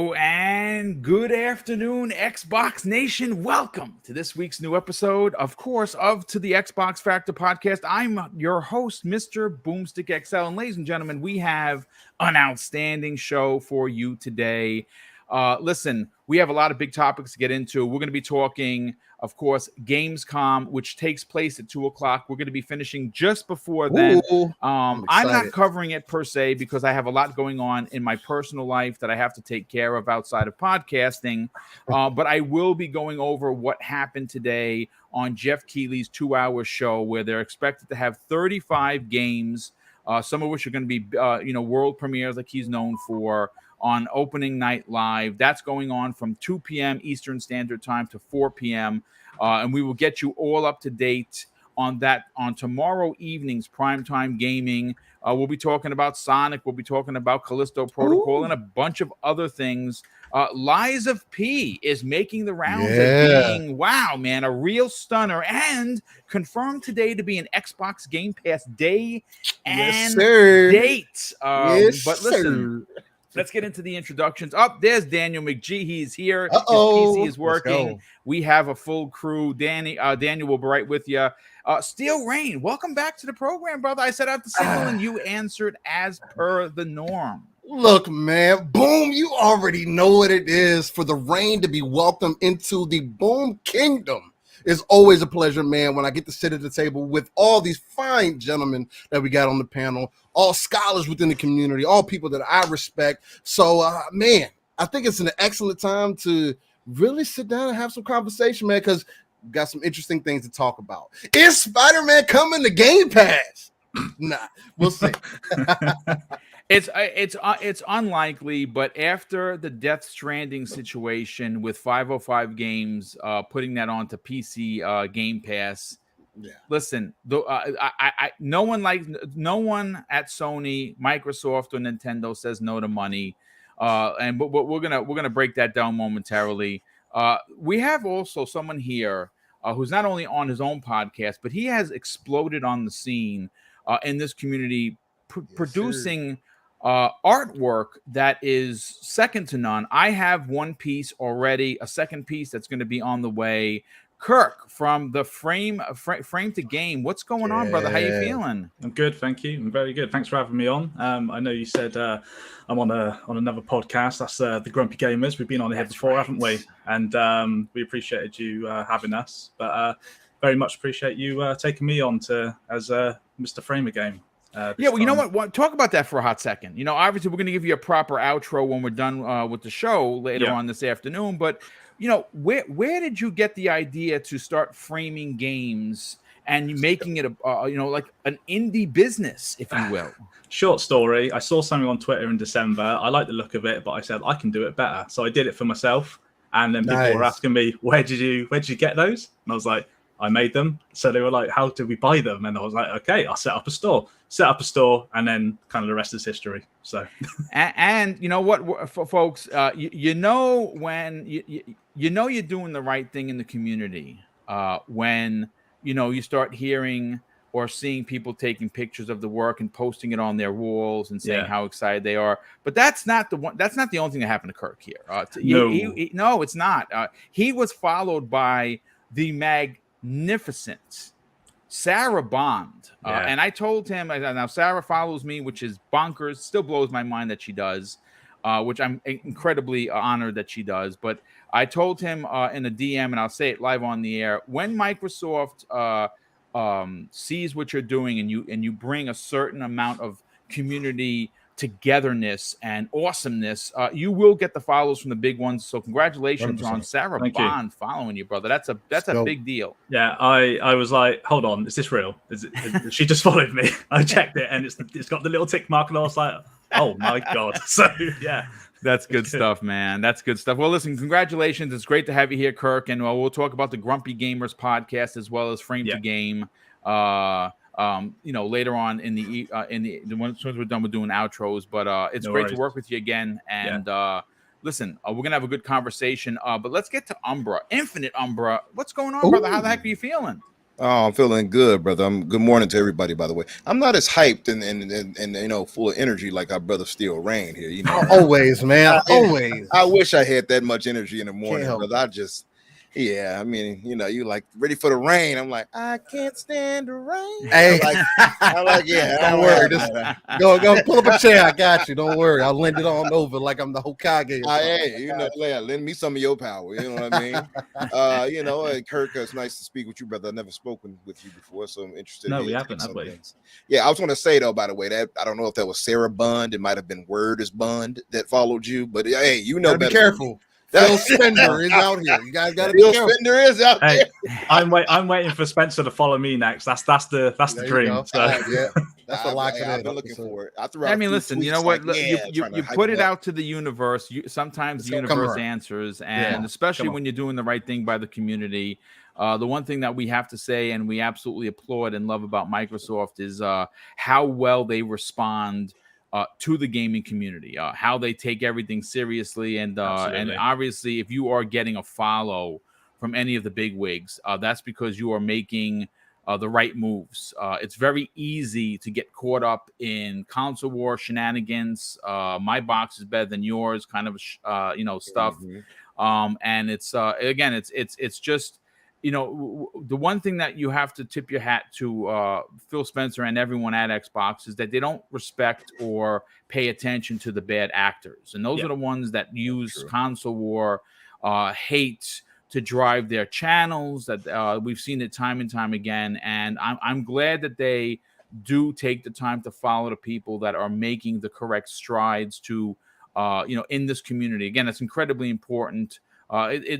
Hello and good afternoon, Xbox Nation. Welcome to this week's new episode, of course, of To the Xbox Factor podcast. I'm your host, Mr. BoomStick XL. And ladies and gentlemen, we have an outstanding show for you today. Listen, we have a lot of big topics to get into. We're going to be talking, of course, Gamescom, which takes place at 2 o'clock. We're going to be finishing just before then. I'm not covering it per se because I have a lot going on in my personal life that I have to take care of outside of podcasting. But I will be going over what happened today on Jeff Keighley's 2-hour show, where they're expected to have 35 games, some of which are going to be, world premieres like he's known for, on opening night live. That's going on from 2 p.m. Eastern Standard Time to 4 p.m. And we will get you all up to date on that on tomorrow evening's primetime gaming. We'll be talking about Sonic. We'll be talking about Callisto Protocol and a bunch of other things. Lies of P is making the rounds as being, wow, man, a real stunner, and confirmed today to be an Xbox Game Pass day and date. But listen, let's get into the introductions. There's Daniel McGee. He's here. His PC is working. We have a full crew. Daniel will be right with you. Steel Rain, welcome back to the program, brother. I set out the signal and you answered as per the norm. Look, man, Boom, you already know what it is for the Rain to be welcomed into the Boom Kingdom. It's always a pleasure, man, when I get to sit at the table with all these fine gentlemen that we got on the panel, all scholars within the community, all people that I respect. So, man, I think it's an excellent time to really sit down and have some conversation, man, because we've got some interesting things to talk about. Is Spider-Man coming to Game Pass? Nah, we'll see. It's unlikely, but after the Death Stranding situation with 505 Games putting that onto PC Game Pass, listen, no one at Sony, Microsoft, or Nintendo says no to money, but we're gonna break that down momentarily. We have also someone here who's not only on his own podcast, but he has exploded on the scene in this community, producing artwork that is second to none. I have one piece already, a second piece that's going to be on the way. Kirk from the Frame to Game. What's going on, brother? How you feeling? I'm good, thank you. I'm very good. Thanks for having me on. I know you said I'm on another podcast. That's the Grumpy Gamers. We've been on here before, haven't we? And we appreciated you having us. But very much appreciate you taking me on as Mr. Framer Game. You know what? Talk about that for a hot second. You know, obviously we're going to give you a proper outro when we're done with the show later on this afternoon. But you know, where did you get the idea to start framing games and making it like an indie business, if you will? Short story. I saw something on Twitter in December. I like the look of it, but I said I can do it better. So I did it for myself. And then people were asking me, where did you get those? And I was like, I made them. So they were like, how did we buy them? And I was like, okay, I'll set up a store, and then kind of the rest is history. So, and you know what, for folks, you know when you know you're doing the right thing in the community when you start hearing or seeing people taking pictures of the work and posting it on their walls and saying how excited they are. But that's not the one. That's not the only thing that happened to Kirk here. No, it's not. He was followed by the magnificent Sarah Bond. And I told him, now Sarah follows me, which is bonkers, still blows my mind that she does, which I'm incredibly honored that she does. But I told him in a DM, and I'll say it live on the air, when Microsoft sees what you're doing and you bring a certain amount of community togetherness and awesomeness, you will get the follows from the big ones. So congratulations 100%. On Sarah Bond following you, brother. That's a big deal. Yeah, I was like, hold on, is this real? She just followed me. I checked it and it's got the little tick mark, and I was like, oh my god. So yeah. That's good stuff, man. That's good stuff. Well, listen, congratulations. It's great to have you here, Kirk. And we'll talk about the Grumpy Gamers podcast as well as Frame to Game. Later on in the once we're done with doing outros. But it's great to work with you again. And listen, we're gonna have a good conversation. But let's get to Umbra, Infinite Umbra. What's going on, brother? How the heck are you feeling? Oh, I'm feeling good, brother. Good morning to everybody, by the way. I'm not as hyped and full of energy like our brother Steel Rain here. Always, man. I, Always. I wish I had that much energy in the Can't morning, help brother. I mean, you like ready for the rain. I'm like, I can't stand the rain. Hey, Yeah. don't worry. Go pull up a chair. I got you. Don't worry. I'll lend it on over like I'm the Hokage. Lend me some of your power. You know what I mean? Kirk, it's nice to speak with you, brother. I've never spoken with you before, so I'm interested. No, in we haven't, some have we? things. Yeah, I was going to say though, by the way, that I don't know if that was Sarah Bund. It might have been Word is Bund that followed you, but hey, you know, be careful. Phil Spender is out here. You guys got to be careful. Spender is out there. I'm waiting for Spencer to follow me next. That's the dream. So. Yeah, that's what locks it in. I've been looking for it. I mean, listen, you know what? You put it out to the universe. Sometimes the universe answers, and especially when you're doing the right thing by the community. The one thing that we have to say, and we absolutely applaud and love about Microsoft, is how well they respond to the gaming community, how they take everything seriously, and obviously, if you are getting a follow from any of the big wigs, that's because you are making the right moves. It's very easy to get caught up in console war shenanigans. My box is better than yours, kind of stuff. And it's again, it's just. The one thing that you have to tip your hat to Phil Spencer and everyone at Xbox is that they don't respect or pay attention to the bad actors. And those are the ones that use console war, hate to drive their channels. That we've seen it time and time again. And I'm glad that they do take the time to follow the people that are making the correct strides to, in this community. Again, it's incredibly important.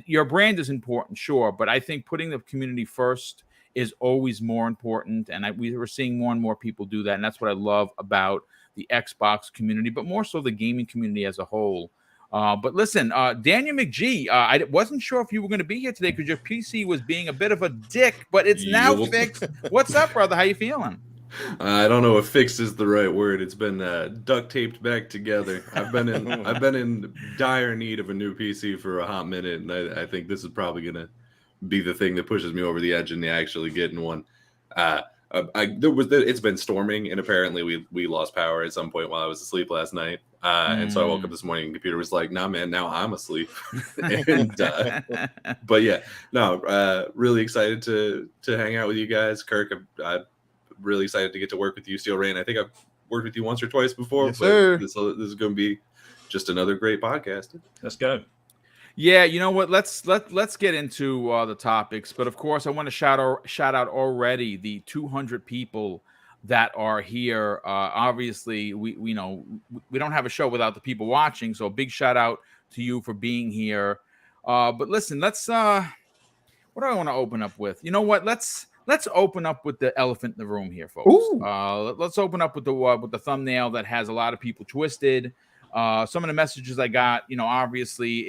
Your brand is important, sure, but I think putting the community first is always more important, and we're seeing more and more people do that, and that's what I love about the Xbox community, but more so the gaming community as a whole. But listen, Daniel McGee, I wasn't sure if you were going to be here today because your PC was being a bit of a dick, but it's now fixed. What's up, brother? How you feeling? I don't know if "fixed" is the right word. It's been duct taped back together. I've been in dire need of a new PC for a hot minute, and I think this is probably gonna be the thing that pushes me over the edge into actually getting one. It's been storming, and apparently we lost power at some point while I was asleep last night. And so I woke up this morning, and the computer was like, "Nah, man, now I'm asleep." But yeah, no, really excited to hang out with you guys, Kirk. I really excited to get to work with you, Steel Rain. I think I've worked with you once or twice before, yes, sir. This is going to be just another great podcast. Let's go. Yeah, you know what? Let's get into the topics. But of course, I want to shout out already the 200 people that are here. Obviously, we don't have a show without the people watching. So a big shout out to you for being here. But listen, let's. What do I want to open up with? You know what? Let's open up with the elephant in the room here, folks. Let's open up with the thumbnail that has a lot of people twisted. Some of the messages I got, obviously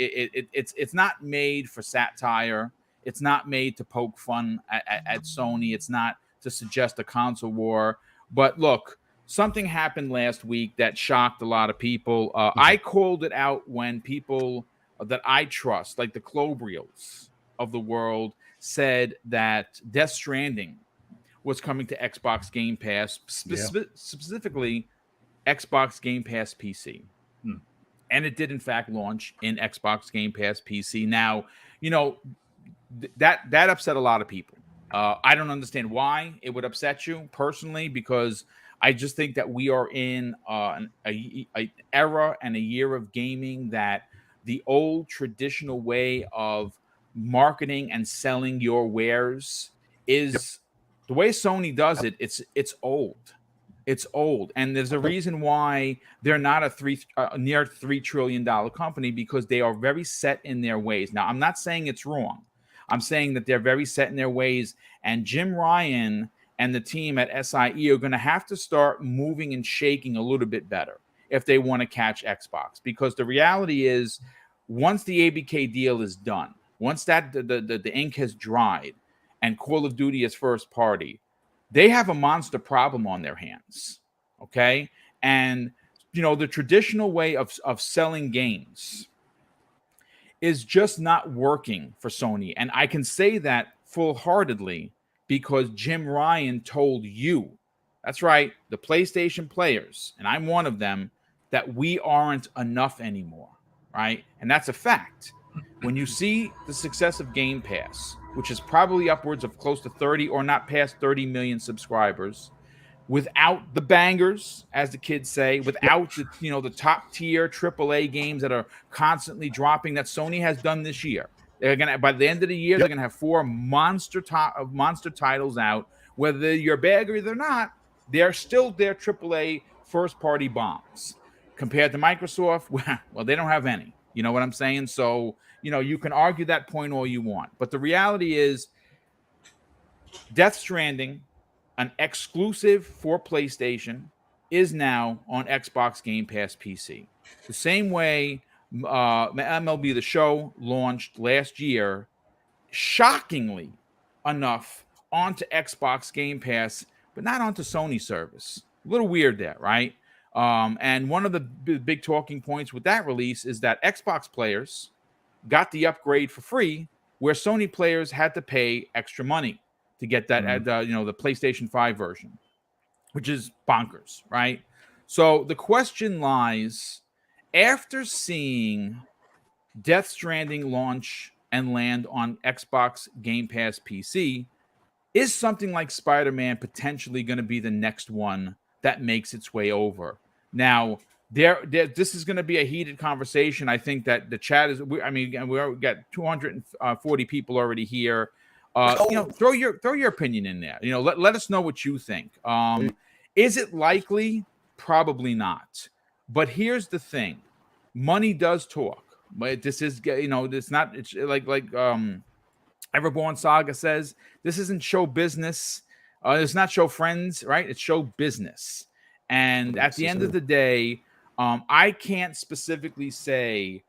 it's not made for satire. It's not made to poke fun at Sony. It's not to suggest a console war. But look, something happened last week that shocked a lot of people. I called it out when people that I trust, like the Clobriels of the world, said that Death Stranding was coming to Xbox Game Pass, specifically Xbox Game Pass PC. And it did, in fact, launch in Xbox Game Pass PC. Now, that upset a lot of people. I don't understand why it would upset you personally, because I just think that we are in an era and a year of gaming that the old traditional way of marketing and selling your wares is the way Sony does it. It's old. It's old, and there's a reason why they're not a near $3 trillion company, because they are very set in their ways. Now, I'm not saying it's wrong. I'm saying that they're very set in their ways, and Jim Ryan and the team at SIE are going to have to start moving and shaking a little bit better if they want to catch Xbox, because the reality is, once the ABK deal is done, once that the ink has dried and Call of Duty is first party, they have a monster problem on their hands, okay? And, the traditional way of selling games is just not working for Sony. And I can say that full-heartedly because Jim Ryan told you, that's right, the PlayStation players, and I'm one of them, that we aren't enough anymore, right? And that's a fact. When you see the success of Game Pass, which is probably upwards of close to 30 or not past 30 million subscribers, without the bangers, as the kids say, without the the top tier AAA games that are constantly dropping that Sony has done this year. They're gonna, by the end of the year, they're gonna have 4 monster titles out. Whether you're a bagger or not, they're still their AAA first party bombs. Compared to Microsoft, well, they don't have any. You know what I'm saying? So you can argue that point all you want, but the reality is, Death Stranding, an exclusive for PlayStation, is now on Xbox Game Pass PC. The same way MLB The Show launched last year, shockingly enough, onto Xbox Game Pass, but not onto Sony service. A little weird there, right? And one of the big talking points with that release is that Xbox players got the upgrade for free, where Sony players had to pay extra money to get that the PlayStation 5 version, which is bonkers, right? So the question lies, after seeing Death Stranding launch and land on Xbox Game Pass PC, is something like Spider-Man potentially going to be the next one that makes its way over? Now, this is going to be a heated conversation. I think that the chat is, we got 240 people already here. Throw your opinion in there. Let us know what you think. Is it likely? Probably not. But here's the thing: money does talk. But this is, it's not. It's like Everborn Saga says, this isn't show business. It's not show friends, right? It's show business. And at the end of the day, I can't specifically say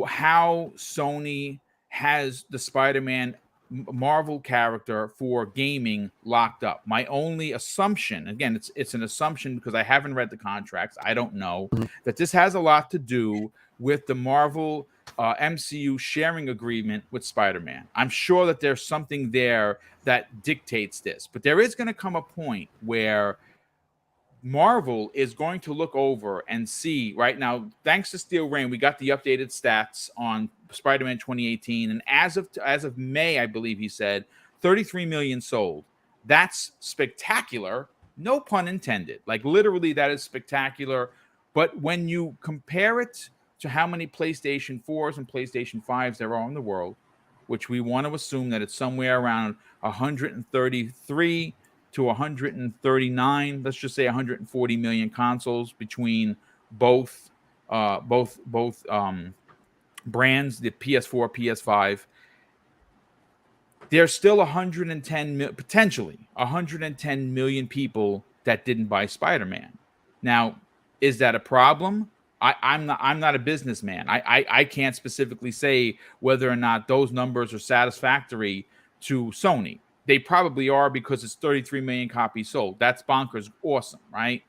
how Sony has the Spider-Man Marvel character for gaming locked up. My only assumption, again, it's an assumption because I haven't read the contracts, I don't know, that this has a lot to do with the Marvel MCU sharing agreement with Spider-Man. I'm sure that there's something there that dictates this, but there is going to come a point where Marvel is going to look over and see. Right now, thanks to Steel Rain, we got the updated stats on Spider-Man 2018, and as of May, I believe he said 33 million sold. That's spectacular, no pun intended. Like, literally, that is spectacular. But when you compare it to how many PlayStation 4s and PlayStation 5s there are in the world, which we want to assume that it's somewhere around 133 to 139, let's just say 140 million consoles between both brands, the PS4, PS5. There's still potentially 110 million people that didn't buy Spider-Man. Now, is that a problem? I'm not a businessman. I can't specifically say whether or not those numbers are satisfactory to Sony. They probably are, because it's 33 million copies sold. That's bonkers awesome, right?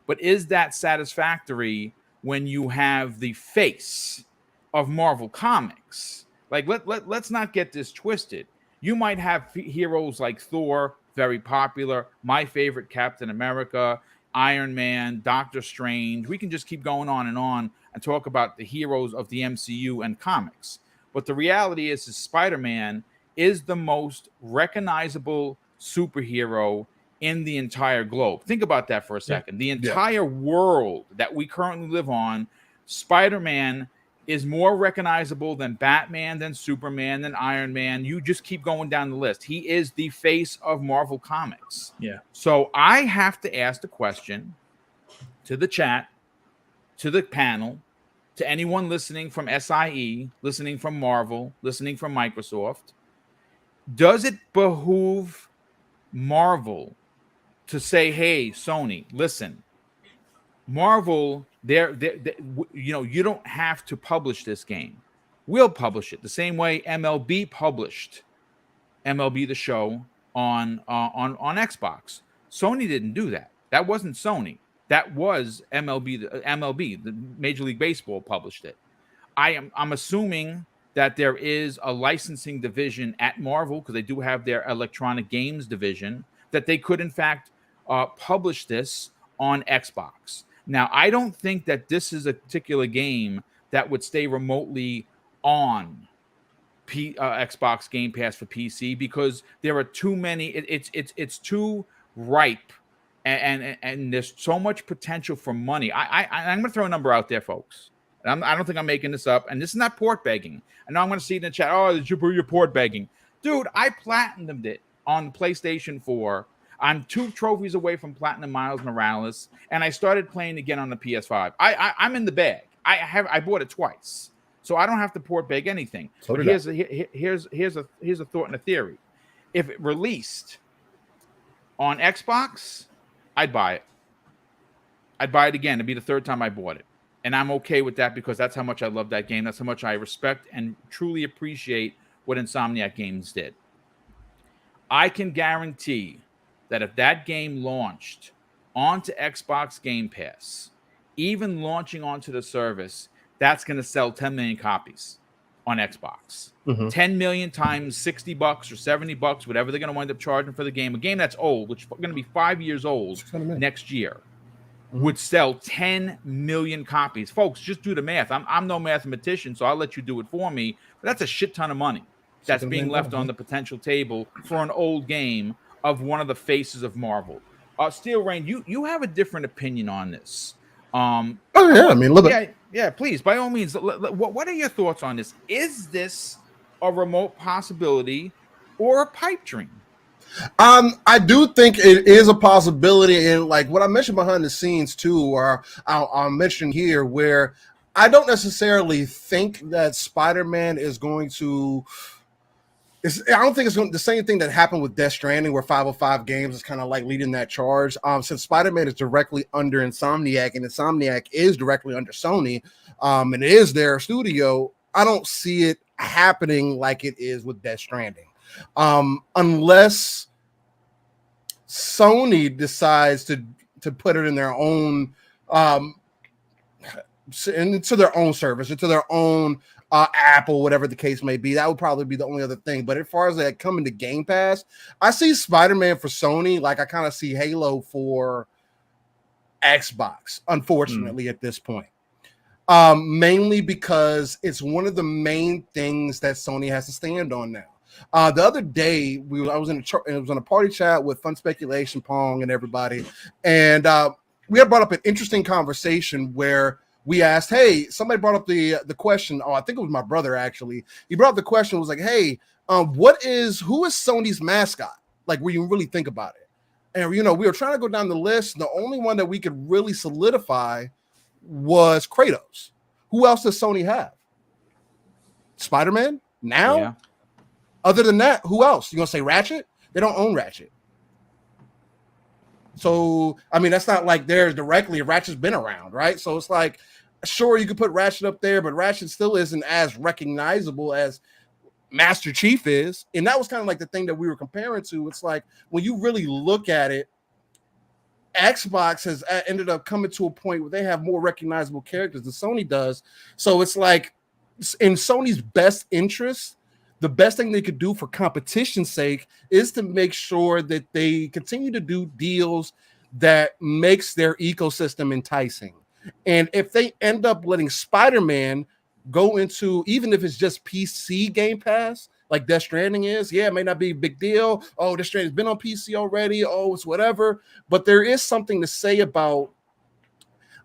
But is that satisfactory when you have the face of Marvel Comics? Like, let's not get this twisted. You might have heroes like Thor, very popular, my favorite, Captain America, Iron Man, Doctor Strange. We can just keep going on and talk about the heroes of the MCU and comics. But the reality is Spider-Man is the most recognizable superhero in the entire globe. Think about that for a second. The entire world that we currently live on, Spider-Man is more recognizable than Batman, than Superman, than Iron Man. You just keep going down the list. He is the face of Marvel Comics. Yeah. So I have to ask the question to the chat, to the panel, to anyone listening from SIE, listening from Marvel, listening from Microsoft. Does it behoove Marvel to say, hey, Sony, listen, Marvel, you don't have to publish this game. We'll publish it the same way MLB published MLB The Show on Xbox. Sony didn't do that. That wasn't Sony. That was MLB. The Major League Baseball published it. I'm assuming that there is a licensing division at Marvel, because they do have their electronic games division, that they could in fact publish this on Xbox. Now, I don't think that this is a particular game that would stay remotely on Xbox Game Pass for PC, because there are too many. It's too ripe, and there's so much potential for money. I'm going to throw a number out there, folks. I don't think I'm making this up, and this is not port begging. I know I'm going to see it in the chat. Oh, you're port begging, dude. I platinumed it on PlayStation 4. I'm 2 trophies away from platinum Miles Morales, and I started playing again on the PS5. I'm in the bag. I bought it twice, so I don't have to port beg anything. So but here's a thought and a theory. If it released on Xbox, I'd buy it. I'd buy it again. It'd be the 3rd time I bought it, and I'm okay with that, because that's how much I love that game. That's how much I respect and truly appreciate what Insomniac Games did. I can guarantee that if that game launched onto Xbox Game Pass, even launching onto the service, that's going to sell 10 million copies on Xbox. 10 million times $60 or $70, whatever they're going to wind up charging for the game. A game that's old, which is going to be 5 years old next year, would sell 10 million copies. Folks, just do the math. I'm no mathematician, so I'll let you do it for me. But that's a shit ton of money that's being left on the potential table for an old game of one of the faces of Marvel. Steel Rain, you have a different opinion on this. Oh yeah, I mean, a little bit. Yeah, please, by all means. What are your thoughts on this? Is this a remote possibility or a pipe dream? I do think it is a possibility, and like what I mentioned behind the scenes too, or I'll mention here, where I don't necessarily think that Spider-Man is going to. I don't think it's going to, the same thing that happened with Death Stranding, where 505 Games is kind of like leading that charge. Since Spider-Man is directly under Insomniac, and Insomniac is directly under Sony, and it is their studio, I don't see it happening like it is with Death Stranding, unless Sony decides to put it in their own, into their own service, into their own Apple, whatever the case may be. That would probably be the only other thing. But as far as that coming to Game Pass, I see Spider-Man for Sony, like I kind of see Halo for Xbox, unfortunately, at this point. Mainly because it's one of the main things that Sony has to stand on now. The other day, I was in a party chat with Fun Speculation, Pong, and everybody, and we had brought up an interesting conversation where we asked, hey, somebody brought up the question. Oh, I think it was my brother, actually. He brought up the question, was like, hey, who is Sony's mascot? Like, when you really think about it. And, we were trying to go down the list. The only one that we could really solidify was Kratos. Who else does Sony have? Spider-Man? Now? Yeah. Other than that, who else? You going to say Ratchet? They don't own Ratchet. So, I mean, that's not like theirs directly. Ratchet's been around, right? So it's like, sure, you could put Ratchet up there, but Ratchet still isn't as recognizable as Master Chief is. And that was kind of like the thing that we were comparing to. It's like, when you really look at it, Xbox has ended up coming to a point where they have more recognizable characters than Sony does. So it's like, in Sony's best interest, the best thing they could do for competition's sake is to make sure that they continue to do deals that makes their ecosystem enticing. And if they end up letting Spider-Man go into, even if it's just PC Game Pass, like Death Stranding is, yeah, it may not be a big deal. Oh, Death Stranding's been on PC already. Oh, it's whatever. But there is something to say about,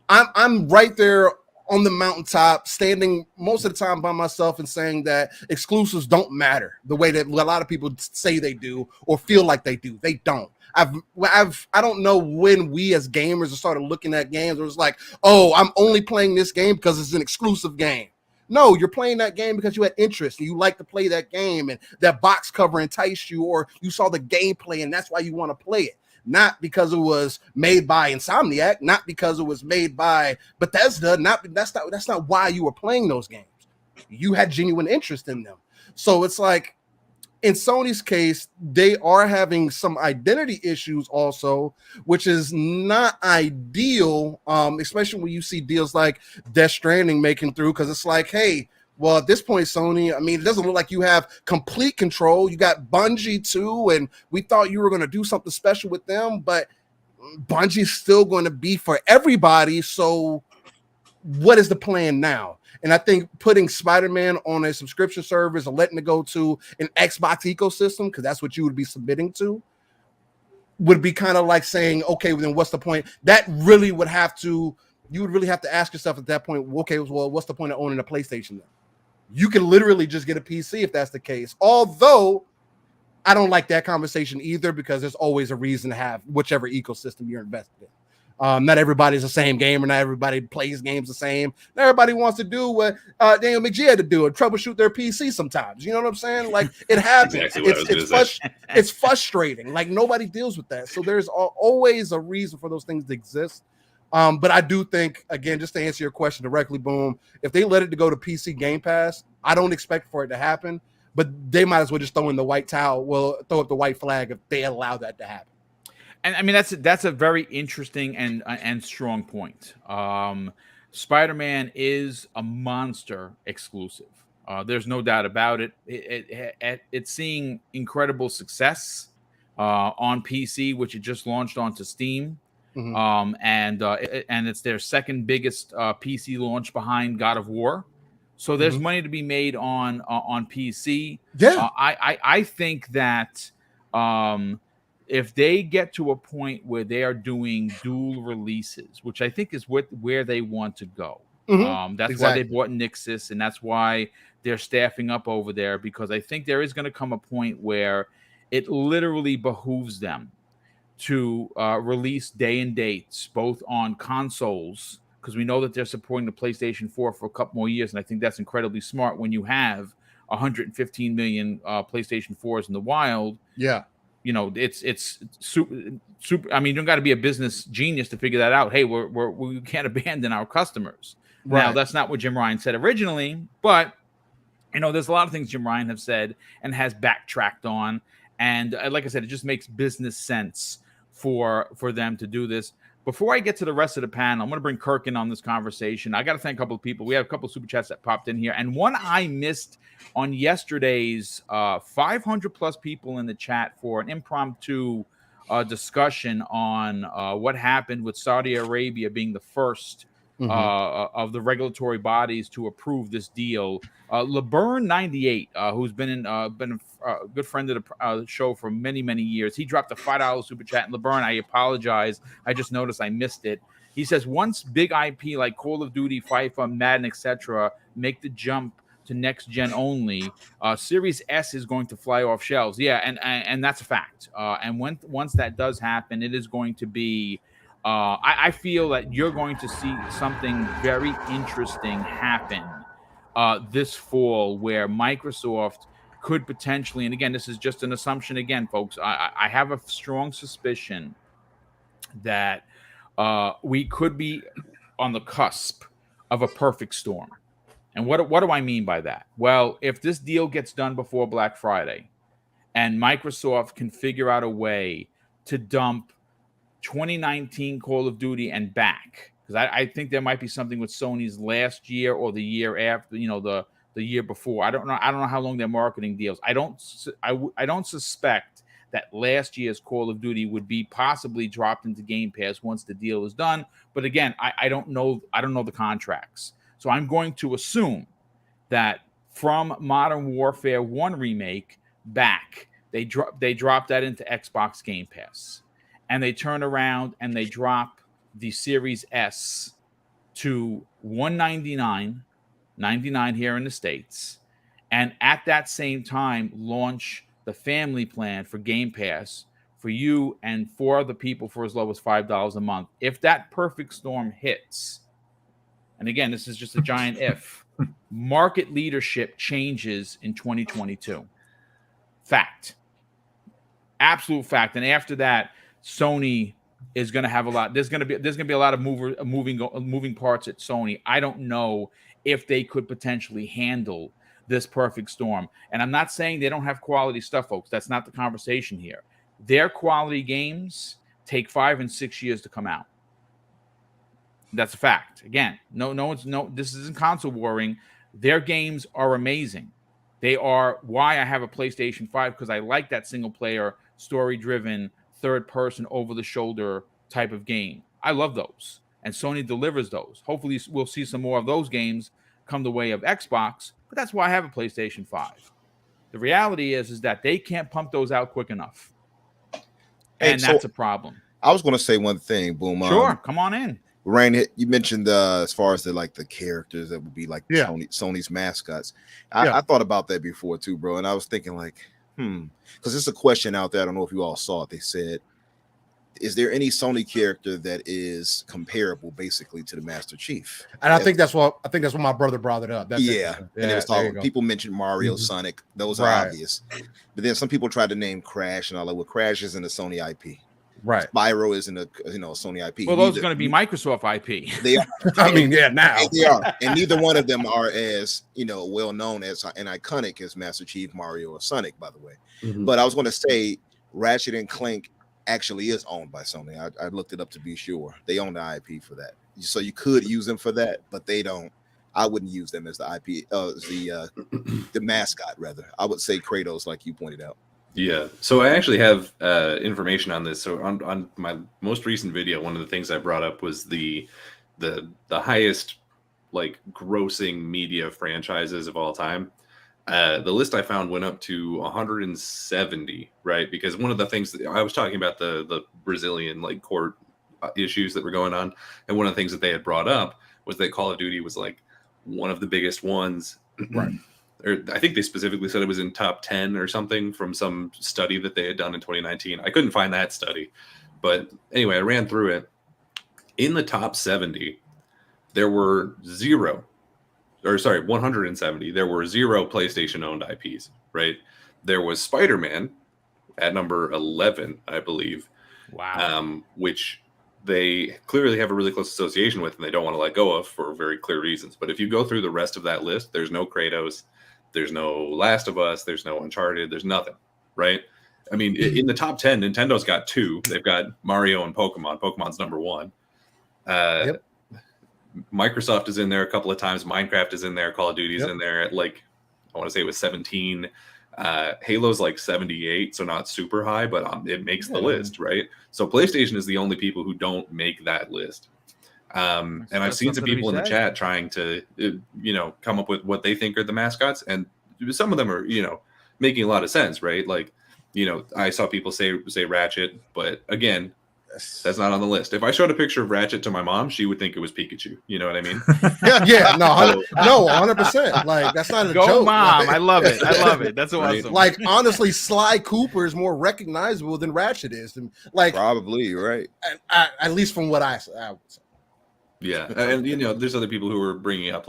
I'm right there on the mountaintop, standing most of the time by myself and saying that exclusives don't matter the way that a lot of people say they do or feel like they do. They don't. I don't know when we as gamers started looking at games where it's like, oh, I'm only playing this game because it's an exclusive game. No, you're playing that game because you had interest and you like to play that game and that box cover enticed you, or you saw the gameplay and that's why you want to play it. Not because it was made by Insomniac, not because it was made by Bethesda. That's not why you were playing those games. You had genuine interest in them. So it's like, in Sony's case, they are having some identity issues also, which is not ideal, especially when you see deals like Death Stranding making through, because it's like, hey, Well, at this point, Sony, I mean, it doesn't look like you have complete control. You got Bungie too, and we thought you were going to do something special with them, but Bungie's still going to be for everybody. So what is the plan now? And I think putting Spider-Man on a subscription service and letting it go to an Xbox ecosystem, because that's what you would be submitting to, would be kind of like saying, okay, well, then what's the point? That really would have to, you would really have to ask yourself at that point, okay, well, what's the point of owning a PlayStation then? You can literally just get a PC if that's the case. Although I don't like that conversation either, because there's always a reason to have whichever ecosystem you're invested in. Not everybody's the same gamer. Not everybody plays games the same. Not everybody wants to do what Daniel McGee had to do and troubleshoot their PC sometimes. You know what I'm saying? Like, it happens. Exactly it's frustrating. Like, nobody deals with that. So there's always a reason for those things to exist. But I do think, again, just to answer your question directly, Boom, if they let it to go to PC Game Pass, I don't expect for it to happen, but they might as well just throw in the white towel. Well, throw up the white flag if they allow that to happen. And I mean, that's a very interesting and strong point. Spider-Man is a monster exclusive. There's no doubt about it. It's seeing incredible success on PC, which it just launched onto Steam. Mm-hmm. And it's their second biggest PC launch behind God of War. So there's money to be made on PC. Yeah, I think that if they get to a point where they are doing dual releases, which I think is where they want to go. That's why they bought Nixxes, and that's why they're staffing up over there, because I think there is going to come a point where it literally behooves them to release day and dates, both on consoles, because we know that they're supporting the PlayStation 4 for a couple more years, and I think that's incredibly smart when you have 115 million PlayStation 4s in the wild. Yeah. You know, it's super. I mean, you don't got to be a business genius to figure that out. Hey, we can't abandon our customers. Right. Now, that's not what Jim Ryan said originally, but you know, there's a lot of things Jim Ryan have said and has backtracked on, and like I said, it just makes business sense for them to do this. Before I get to the rest of the panel, I'm going to bring Kirk in on this conversation. I got to thank a couple of people. We have a couple of super chats that popped in here, and one I missed on yesterday's 500 plus people in the chat for an impromptu discussion on what happened with Saudi Arabia being the first of the regulatory bodies to approve this deal. LeBurn98, who's been a good friend of the show for many, many years, he dropped a $5 super chat. And LeBurn, I apologize. I just noticed I missed it. He says, once big IP like Call of Duty, FIFA, Madden, etc. make the jump to next gen only, Series S is going to fly off shelves. Yeah, and that's a fact. And once that does happen, it is going to be I feel that you're going to see something very interesting happen this fall, where Microsoft could potentially, and again, this is just an assumption again, folks, I have a strong suspicion that we could be on the cusp of a perfect storm. And what do I mean by that? Well, if this deal gets done before Black Friday and Microsoft can figure out a way to dump 2019 Call of Duty and back, because I think there might be something with Sony's last year or the year after, you know, the year before. I don't know how long their marketing deals. I don't suspect that last year's Call of Duty would be possibly dropped into Game Pass once the deal is done. But again, I don't know the contracts. So I'm going to assume that from Modern Warfare 1 remake back, they drop that into Xbox Game Pass. And they turn around and they drop the Series S to $199.99 here in the States. And at that same time, launch the family plan for Game Pass for you and 4 other people for as low as $5 a month. If that perfect storm hits, and again, this is just a giant if, market leadership changes in 2022. Fact. Absolute fact. And after that, Sony is going to have a lot. There's going to be a lot of moving parts at Sony. I don't know if they could potentially handle this perfect storm. And I'm not saying they don't have quality stuff, folks. That's not the conversation here. Their quality games take 5 and 6 years to come out. That's a fact. Again, this isn't console warring. Their games are amazing. They are why I have a PlayStation 5, because I like that single player, story driven, third person, over the shoulder type of game. I love those. And Sony delivers those. Hopefully, we'll see some more of those games come the way of Xbox, but that's why I have a PlayStation 5. The reality is that they can't pump those out quick enough. And that's a problem. I was going to say one thing, Boom. Sure, come on in. Rain, you mentioned as far as the characters that would be like Sony's mascots. I thought about that before too, bro. And I was thinking because it's a question out there. I don't know if you all saw it. They said, is there any Sony character that is comparable basically to the Master Chief? And I think that's what my brother brought it up. That's and it was talking. People mentioned Mario, Sonic. Those are obvious. But then some people tried to name Crash, and all that. Well, Crash isn't a Sony IP. Right. Spyro isn't a Sony IP. Well, those are going to be Microsoft IP. They are. Now they are, and neither one of them are as well known as and iconic as Master Chief, Mario, or Sonic. By the way, but I was going to say Ratchet and Clank actually is owned by Sony. I looked it up to be sure. They own the IP for that, so you could use them for that, but they don't. I wouldn't use them as the IP, the mascot. Rather, I would say Kratos, like you pointed out. Yeah. So I actually have information on this. So on my most recent video, one of the things I brought up was the highest grossing media franchises of all time. The list I found went up to 170, right? Because one of the things that I was talking about, the Brazilian court issues that were going on, and one of the things that they had brought up was that Call of Duty was one of the biggest ones. Right. Or I think they specifically said it was in top 10 or something from some study that they had done in 2019. I couldn't find that study. But anyway, I ran through it. In the top 70, there were 170. There were 0 PlayStation-owned IPs, right? There was Spider-Man at number 11, I believe. Wow. Which they clearly have a really close association with and they don't want to let go of for very clear reasons. But if you go through the rest of that list, there's no Kratos, there's no Last of Us, there's no Uncharted, there's nothing, right? I mean, in the top 10, Nintendo's got 2. They've got Mario and Pokemon. Pokemon's number 1. Microsoft is in there a couple of times. Minecraft is in there. Call of Duty's in there at I want to say it was 17. Halo's 78, so not super high, but it makes the list, right? So PlayStation is the only people who don't make that list. And I've seen some people in the chat trying to, come up with what they think are the mascots, and some of them are, making a lot of sense, right? I saw people say Ratchet, but again, that's not on the list. If I showed a picture of Ratchet to my mom, she would think it was Pikachu. You know what I mean? No, 100%. That's not a joke. Go, Mom! Right? I love it. That's awesome. Honestly, Sly Cooper is more recognizable than Ratchet is, and probably right. At least from what I would say. Yeah, and there's other people who are bringing up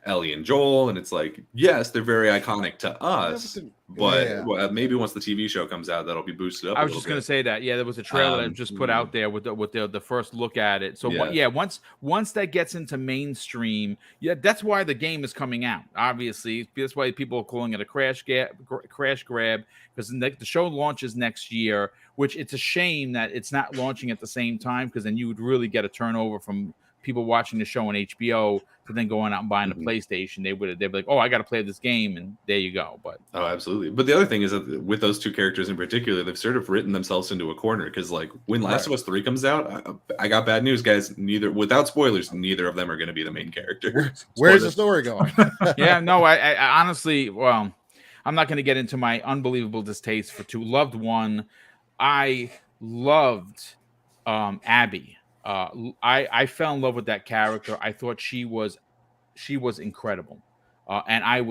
Ellie and Joel, and it's yes, they're very iconic to us, but maybe once the TV show comes out, that'll be boosted up. I was just going to say that. Yeah, there was a trailer that just put out there with the first look at it. So once that gets into mainstream, that's why the game is coming out. Obviously, that's why people are calling it a crash grab, because the show launches next year. Which it's a shame that it's not launching at the same time, because then you would really get a turnover from people watching the show on HBO to then going out and buying a PlayStation. They'd be like, oh, I got to play this game, and there you go. But absolutely. But the other thing is that with those 2 characters in particular, they've sort of written themselves into a corner, because when Last of Us 3 comes out, I got bad news, guys. Without spoilers, neither of them are going to be the main character. Where's the story going? I honestly, well, I'm not going to get into my unbelievable distaste for 2. Loved 1. I loved Abby. I fell in love with that character. I thought she was incredible, and I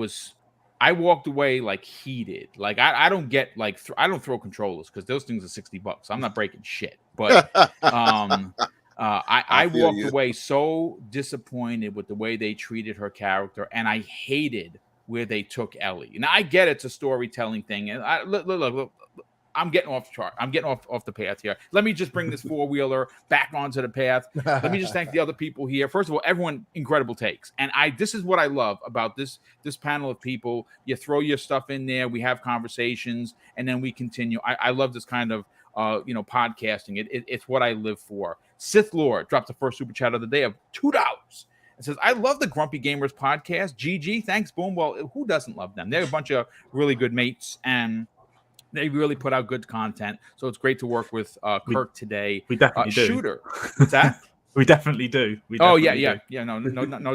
walked away heated. I don't get I don't throw controllers, because those things are $60. I'm not breaking shit. But I walked away so disappointed with the way they treated her character, and I hated where they took Ellie. Now I get it's a storytelling thing, and look. I'm getting off chart. I'm getting off the path here. Let me just bring this 4-wheeler back onto the path. Let me just thank the other people here. First of all, everyone, incredible takes. And this is what I love about this panel of people. You throw your stuff in there, we have conversations, and then we continue. I love this kind of podcasting. It's what I live for. Sith Lord dropped the first super chat of the day of $2. It says, I love the Grumpy Gamers podcast. GG, thanks, Boom. Well, who doesn't love them? They're a bunch of really good mates, and they really put out good content. So it's great to work with Kirk today. We definitely do. Shooter. What's that? We definitely do. No,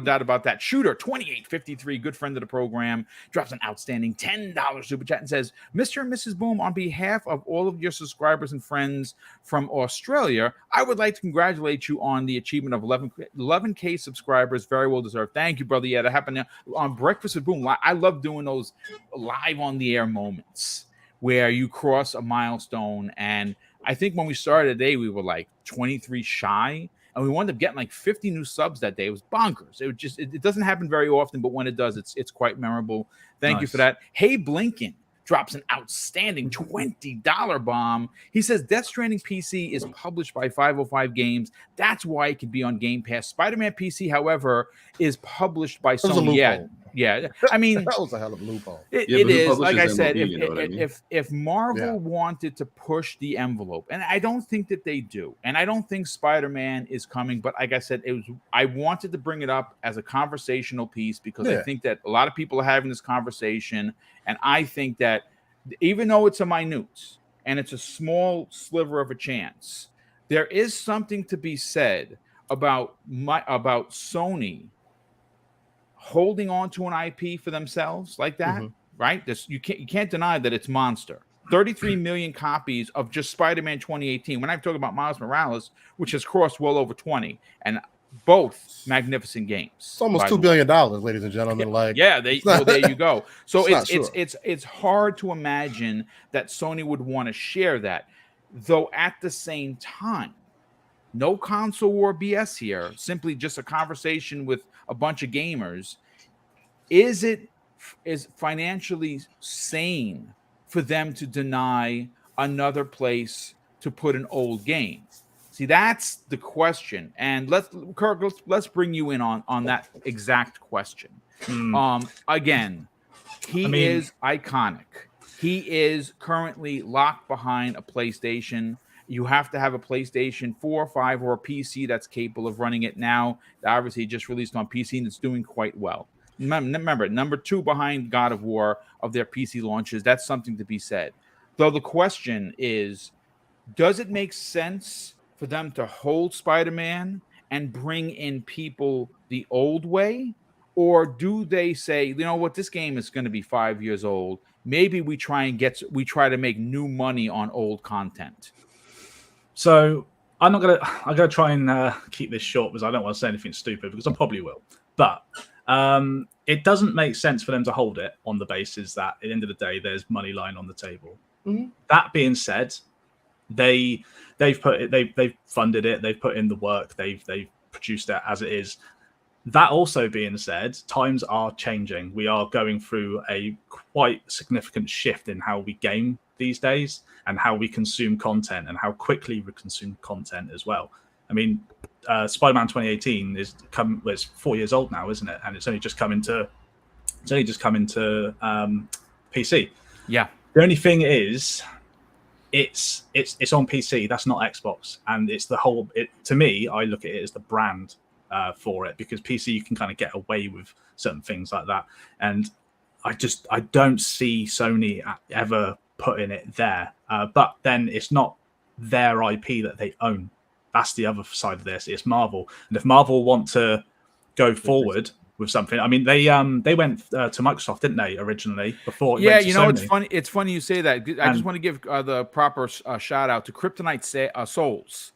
doubt about that. Shooter 2853, good friend of the program, drops an outstanding $10 super chat and says, Mr. and Mrs. Boom, on behalf of all of your subscribers and friends from Australia, I would like to congratulate you on the achievement of 11K subscribers. Very well deserved. Thank you, brother. Yeah, that happened on Breakfast with Boom. I love doing those live on the air moments where you cross a milestone. And I think when we started today, we were like 23 shy. And we wound up getting like 50 new subs that day. It was bonkers. It doesn't happen very often, but when it does, it's quite memorable. Thank you for that. Hey, Blinken drops an outstanding $20 bomb. He says Death Stranding PC is published by 505 Games. That's why it can be on Game Pass. Spider-Man PC, however, is published by Sony. Yeah, I mean, that was a hell of a loophole. It is, like I said, if Marvel wanted to push the envelope, and I don't think that they do, and I don't think Spider-Man is coming, but like I said, I wanted to bring it up as a conversational piece because I think that a lot of people are having this conversation, and I think that even though it's a minute and it's a small sliver of a chance, there is something to be said about Sony holding on to an IP for themselves like that, right? You can't deny that it's monster. 33 million copies of just Spider-Man 2018. When I'm talking about Miles Morales, which has crossed well over 20, and both magnificent games. It's almost $2 billion, ladies and gentlemen. There you go. So it's hard to imagine that Sony would want to share that, though. At the same time, no console war BS here. Simply just a conversation with a bunch of gamers. Is financially sane for them to deny another place to put an old game? See, that's the question. And let's bring you in on that exact question. Again, he is iconic. He is currently locked behind a PlayStation. You have to have a PlayStation 4, 5, or a PC that's capable of running it now. Obviously, just released on PC and it's doing quite well. Remember, number 2 behind God of War of their PC launches. That's something to be said. Though the question is, does it make sense for them to hold Spider-Man and bring in people the old way? Or do they say, you know what, this game is going to be 5 years old. Maybe we try to make new money on old content. So I'm gonna try and keep this short because I don't want to say anything stupid because I probably will. But it doesn't make sense for them to hold it on the basis that at the end of the day there's money lying on the table. That being said, they've funded it, they've put in the work, they've produced it as it is. That also being said, times are changing. We are going through a quite significant shift in how we game these days and how we consume content and how quickly we consume content as well. I mean, Spider-Man 2018 it's 4 years old now, isn't it? And it's only just come into PC. Yeah. The only thing is, it's on PC. That's not Xbox, and it's the whole. To me, I look at it as the brand for it, because PC you can kind of get away with certain things like that, and I don't see Sony ever putting it there. But then it's not their IP that they own. That's the other side of this. It's Marvel, and if Marvel want to go forward with something, I mean, they went to Microsoft, didn't they, originally? Before, yeah, you know, Sony. It's funny you say that. I just want to give the proper shout out to Kryptonite Souls.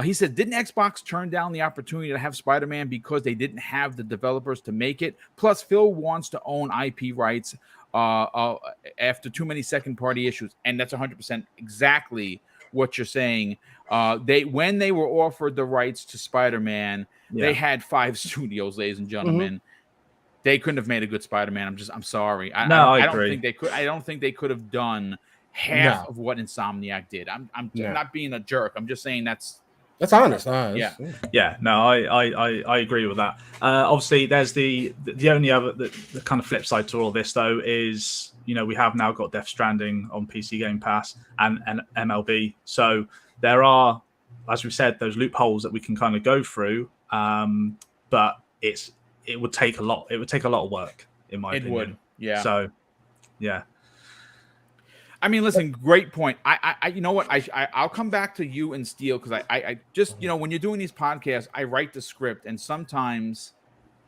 He said, didn't Xbox turn down the opportunity to have Spider-Man because they didn't have the developers to make it? Plus, Phil wants to own IP rights after too many second-party issues, and that's 100% exactly what you're saying. When they were offered the rights to Spider-Man, they had 5 studios, ladies and gentlemen. They couldn't have made a good Spider-Man. I'm sorry. I don't think they could. I don't think they could have done half of what Insomniac did. I'm not being a jerk. I'm just saying that's honest. Yeah. No, I agree with that. Obviously, there's the only other the kind of flip side to all this though is, you know, we have now got Death Stranding on PC Game Pass and MLB. So there are, as we said, those loopholes that we can kind of go through. But it would take a lot. It would take a lot of work, in my opinion. Would, yeah. So, yeah. I mean, listen, great point. I you know what? I'll come back to you and Steele because I just, you know, when you're doing these podcasts, I write the script and sometimes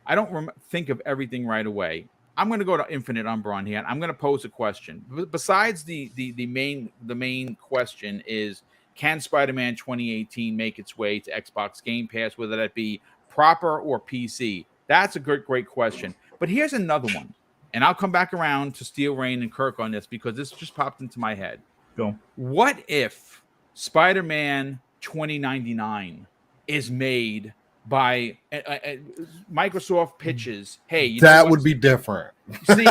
I don't think of everything right away. I'm going to go to Infinite Umbra on here and I'm going to pose a question. Besides the main question is, can Spider-Man 2018 make its way to Xbox Game Pass, whether that be proper or PC? That's a great question. But here's another one. And I'll come back around to Steel Rain and Kirk on this because this just popped into my head. Go. What if Spider-Man 2099 is made by Microsoft pitches? Hey, you that would be different. See,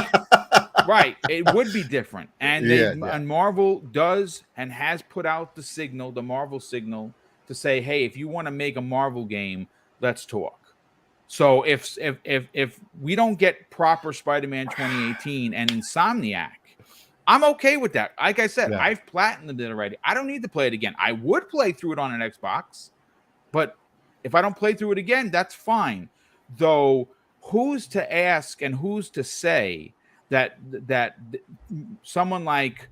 right? It would be different, and and Marvel does and has put out the signal, the Marvel signal, to say, hey, if you want to make a Marvel game, let's talk. So if we don't get proper Spider-Man 2018 and Insomniac, I'm okay with that. Like I said, I've platinumed it already. I don't need to play it again. I would play through it on an Xbox, but if I don't play through it again, that's fine. Though, who's to ask and who's to say that someone like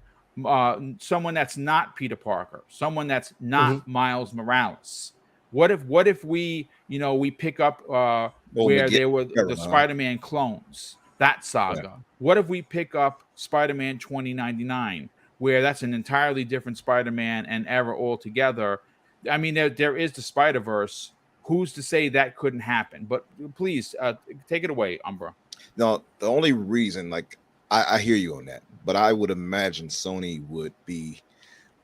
someone that's not Peter Parker, someone that's not Miles Morales, what if we, you know, we pick up where they were the Spider-Man clones, that saga? Yeah. What if we pick up Spider-Man 2099, where that's an entirely different Spider-Man and era altogether? I mean, there is the Spider-Verse. Who's to say that couldn't happen? But please take it away, Umbra. No, the only reason, like, I hear you on that, but I would imagine Sony would be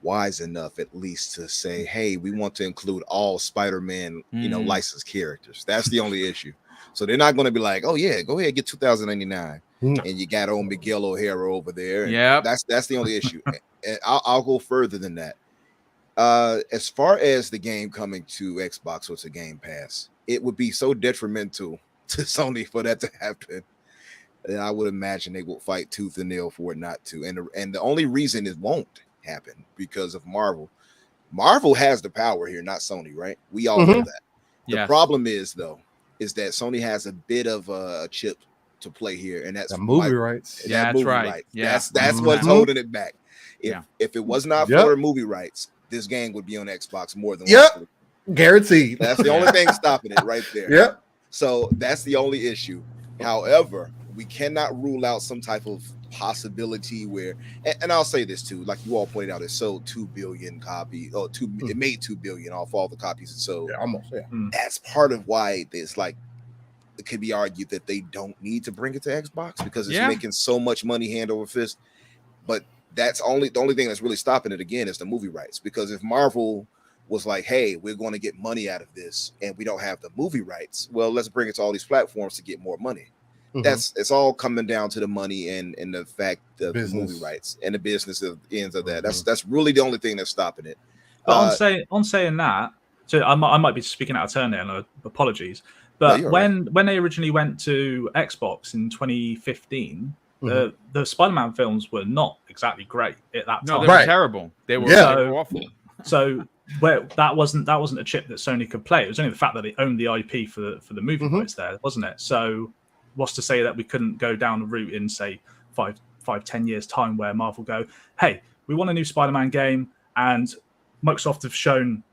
wise enough at least to say, hey, we want to include all Spider-Man, you know, licensed characters. That's the only issue. So they're not going to be like, oh yeah, go ahead, get 2099, and you got old Miguel O'Hara over there. Yeah, that's the only issue. And I'll go further than that. As far as the game coming to Xbox or to Game Pass, it would be so detrimental to Sony for that to happen. And I would imagine they will fight tooth and nail for it not to. And the only reason it won't happen because of Marvel. Marvel has the power here, not Sony, right? We all know that. The problem is though, is that Sony has a bit of a chip to play here, and that's the movie rights. Yeah, that's right. Rights. Yeah, that's what's holding it back. If it was not for movie rights, this game would be on Xbox more than likely. Guaranteed. That's the only thing stopping it right there. Yep. So that's the only issue. However, we cannot rule out some type of possibility where, and I'll say this too, like you all pointed out, it sold 2 billion copies, it made 2 billion off all the copies it sold. Yeah, almost. Yeah. That's part of why it's like, it could be argued that they don't need to bring it to Xbox because it's making so much money hand over fist. But that's the only thing that's really stopping it again is the movie rights. Because if Marvel was like, hey, we're going to get money out of this and we don't have the movie rights, well, let's bring it to all these platforms to get more money. It's all coming down to the money and the fact of the movie rights and the business of ends of that. That's really the only thing that's stopping it. But on saying that, so I might be speaking out of turn there, and apologies. But no, when they originally went to Xbox in 2015, the Spider-Man films were not exactly great at that time. No, they were terrible. They were awful. So that wasn't a chip that Sony could play. It was only the fact that they owned the IP for the movie rights there, wasn't it? So what's to say that we couldn't go down the route in, say, 5-10 years time where Marvel go, hey, we want a new Spider-Man game, and Microsoft have shown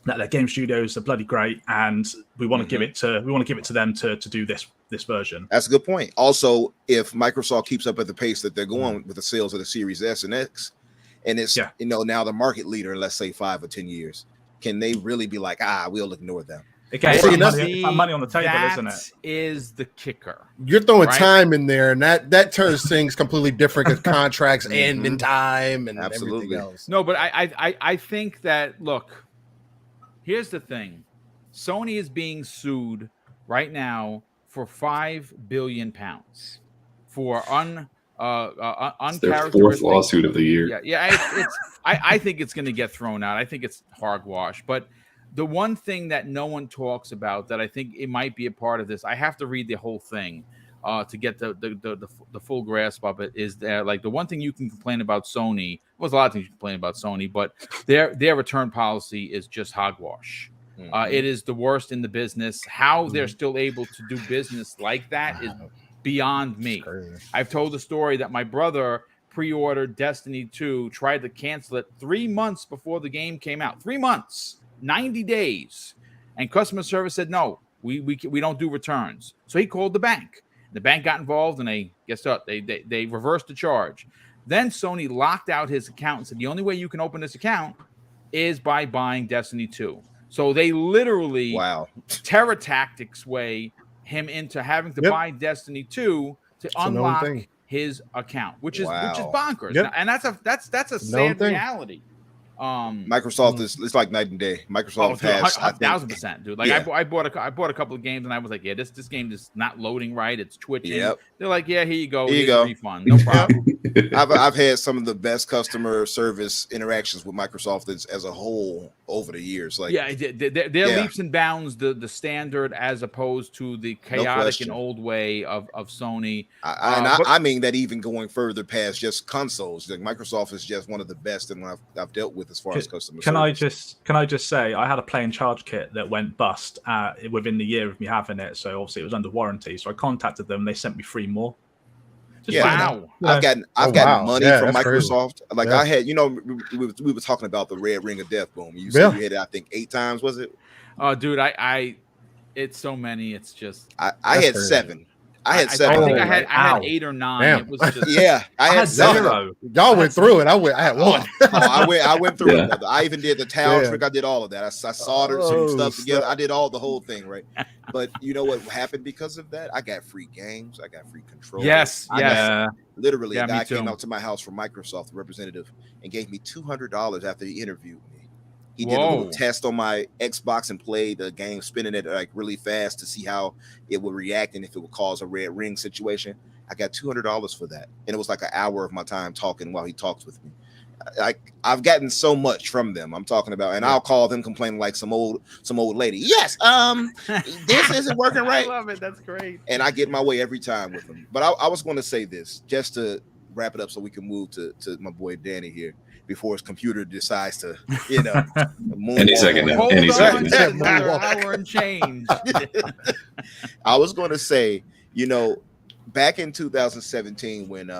that their game studios are bloody great, and we want to give it to them to do this version. That's a good point. Also, if Microsoft keeps up at the pace that they're going with the sales of the Series S and X, and it's now the market leader in, let's say, 5 or 10 years, can they really be like, we'll ignore them? Again, it's money on the table, isn't it? That is the kicker. You're throwing time in there, and that turns things completely different because contracts end in time and everything else. No, but I think that, look, here's the thing. Sony is being sued right now for £5 billion for it's their fourth lawsuit of the year. I think it's going to get thrown out. I think it's hogwash. But the one thing that no one talks about that I think it might be a part of this, I have to read the whole thing to get the full grasp of it, is that, like, the one thing you can complain about Sony, there's a lot of things you can complain about Sony, but their return policy is just hogwash. It is the worst in the business. How they're still able to do business like that is beyond me. I've told the story that my brother pre-ordered Destiny 2, tried to cancel it 3 months before the game came out. 3 months, 90 days. And customer service said, no, we don't do returns. So he called the bank. The bank got involved, and they reversed the charge. Then Sony locked out his account and said, the only way you can open this account is by buying Destiny 2. So they literally terror tactics way him into having to buy Destiny 2 to unlock his account, which is bonkers. And that's a sad reality. Microsoft is like night and day. Microsoft has 1,000%, dude. Like I bought a couple of games, and I was like, this game is not loading right. It's twitching. They're like, here you go. Here's a refund. No problem. I've had some of the best customer service interactions with Microsoft as a whole over the years. Like, they're leaps and bounds the standard as opposed to the chaotic and old way of Sony. I mean that even going further past just consoles. Like Microsoft is just one of the best that I've dealt with as far as customer service. Can I just say I had a play and charge kit that went bust within the year of me having it. So obviously it was under warranty. So I contacted them. They sent me 3 more. I've gotten money from Microsoft. Crazy. Like I had, we were talking about the red ring of death, Boom. You said you hit it, I think 8 times, was it? Oh, dude, it's so many. It's just I had 7. I had 7. I think I had 8 or 9. Damn. It was just I had 0. Y'all went through it. I had 1. I went through it. Brother. I even did the towel trick. I did all of that. I soldered some stuff together. I did the whole thing, right? But you know what happened because of that? I got free games. I got free control. Yes. Literally, a guy came out to my house from Microsoft, the representative, and gave me $200 after he interviewed me. He did a little test on my Xbox and played the game, spinning it like really fast to see how it would react and if it would cause a red ring situation. I got $200 for that, and it was like an hour of my time talking while he talks with me. I've gotten so much from them. I'm talking about, and I'll call them complaining like some old lady. Yes, this isn't working right. I love it. That's great. And I get my way every time with them. But I was going to say this just to wrap it up so we can move to my boy Danny here before his computer decides to, any second now. Any second now. Hour and change. I was going to say, back in 2017 when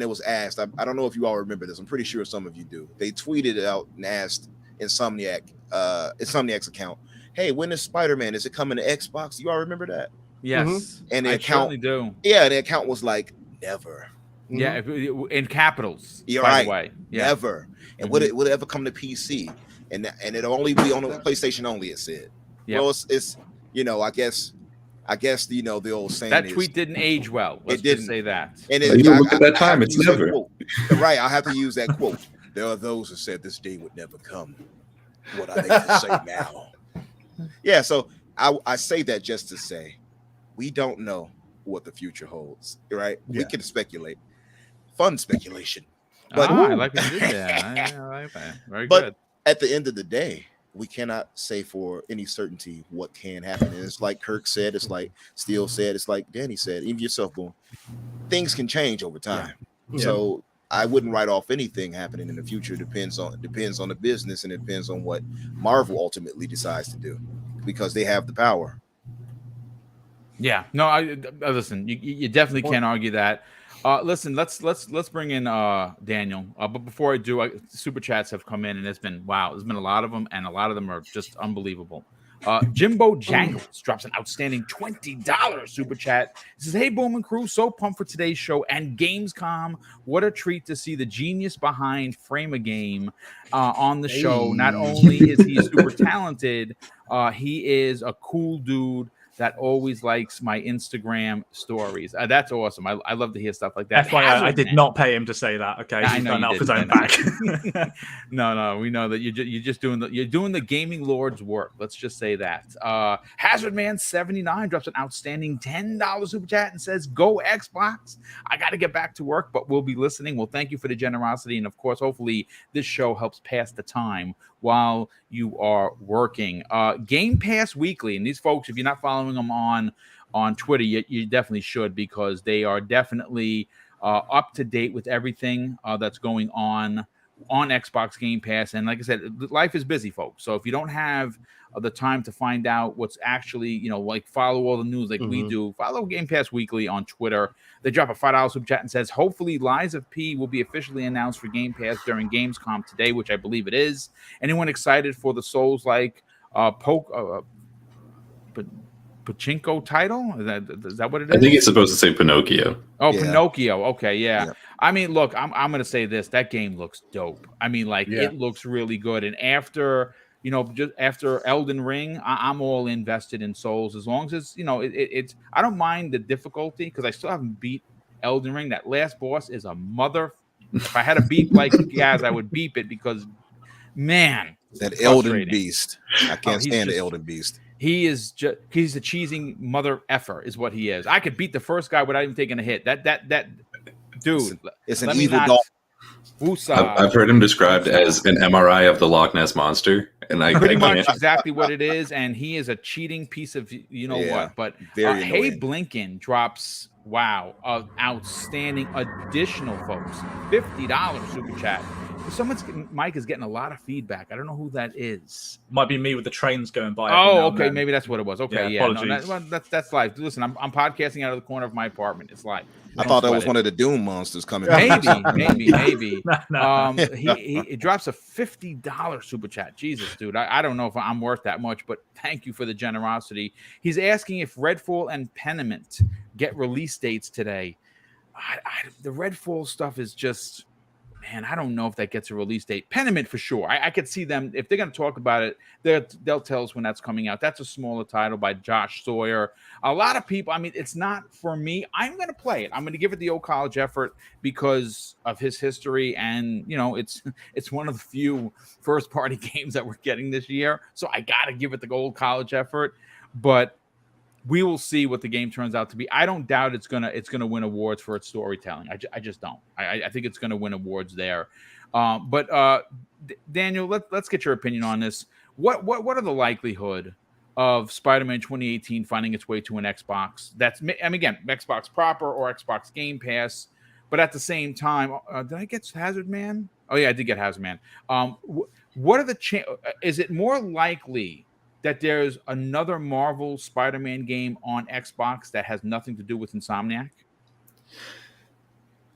it was asked, I don't know if you all remember this. I'm pretty sure some of you do. They tweeted out and asked Insomniac's account, "Hey, when is Spiderman? Is it coming to Xbox?" You all remember that? Yes, and the I account do. Yeah, the account was like, never. Yeah, in capitals. You're by right. the way. Yeah. Never. And would it ever come to PC? And it'll only be on the PlayStation only. It said. Yep. Well, it's I guess the old saying that tweet didn't age well. Let's just say that. And look at that time. It's never right. I have to use that quote. There are those who said this day would never come. What are they to say now? Yeah. So I say that just to say we don't know what the future holds. Right? Yeah. We can speculate. Fun speculation. But I like what you did there. I like that. Very good. But at the end of the day, we cannot say for any certainty what can happen. And it's like Kirk said, it's like Steele said, it's like Danny said, even yourself, Boom. Things can change over time. Yeah. So I wouldn't write off anything happening in the future. It depends on the business, and it depends on what Marvel ultimately decides to do because they have the power. Yeah. No, listen, you definitely can't argue that. Listen, let's bring in Daniel. But before I do, super chats have come in, and there's been a lot of them, and a lot of them are just unbelievable. Jimbo Jangles drops an outstanding $20 super chat. He says, "Hey, Boom and crew, so pumped for today's show and Gamescom. What a treat to see the genius behind Frame a Game on the show. Not only is he super talented, he is a cool dude that always likes my Instagram stories." That's awesome. I love to hear stuff like that. FYI, I did not pay him to say that. Okay, I know off his own back. No, we know that you're just doing the gaming lord's work. Let's just say that. Hazard Man 79 drops an outstanding $10 super chat and says, "Go Xbox. I got to get back to work, but we'll be listening." Well, thank you for the generosity, and of course, hopefully, this show helps pass the time while you are working. Game Pass Weekly, and these folks, if you're not following them on Twitter, you definitely should, because they are definitely up to date with everything that's going on on Xbox Game Pass. And like I said, life is busy, folks. So if you don't have the time to find out what's actually, like follow all the news like we do, follow Game Pass Weekly on Twitter. They drop a $5 super chat and says, hopefully Lies of P will be officially announced for Game Pass during Gamescom today, which I believe it is. Anyone excited for the Souls-like Pachinko title? Is that what it is? I think it's supposed to say Pinocchio. Oh, Yeah. Pinocchio. Okay, yeah. I mean, look, I'm going to say this. That game looks dope. I mean, it looks really good. And after, just after Elden Ring, I'm all invested in Souls as long as it's, it's. I don't mind the difficulty because I still haven't beat Elden Ring. That last boss is a mother. If I had a beep like Gaz, I would beep it because, man, that Elden Beast. I can't stand the Elden Beast. He's a cheesing mother effer is what he is. I could beat the first guy without even taking a hit. That dude. It's an evil dog. I've heard him described as an MRI of the Loch Ness Monster, and I pretty much exactly what it is. And he is a cheating piece of what. But Hey Blinken drops outstanding additional folks $50 super chat. Mike is getting a lot of feedback. I don't know who that is. Might be me with the trains going by. Oh, okay, maybe that's what it was. Okay, apologies. That's live. Listen, I'm podcasting out of the corner of my apartment. It's live. I thought that was one of the Doom monsters coming. Maybe. No. He drops a $50 super chat. Jesus, dude, I don't know if I'm worth that much, but thank you for the generosity. He's asking if Redfall and Pentiment get release dates today. The Redfall stuff is just. Man, I don't know if that gets a release date. Pentiment for sure. I could see them if they're going to talk about it. They'll tell us when that's coming out. That's a smaller title by Josh Sawyer. A lot of people. I mean, it's not for me. I'm going to play it. I'm going to give it the old college effort because of his history, and it's one of the few first party games that we're getting this year. So I got to give it the old college effort. But we will see what the game turns out to be. I don't doubt it's gonna win awards for its storytelling. I just don't. I think it's gonna win awards there. But Daniel, let's get your opinion on this. What are the likelihood of Spider-Man 2018 finding its way to an Xbox? Again, Xbox proper or Xbox Game Pass. But at the same time, did I get Hazard Man? Oh yeah, I did get Hazard Man. What are the is it more likely that there's another Marvel Spider-Man game on Xbox that has nothing to do with Insomniac?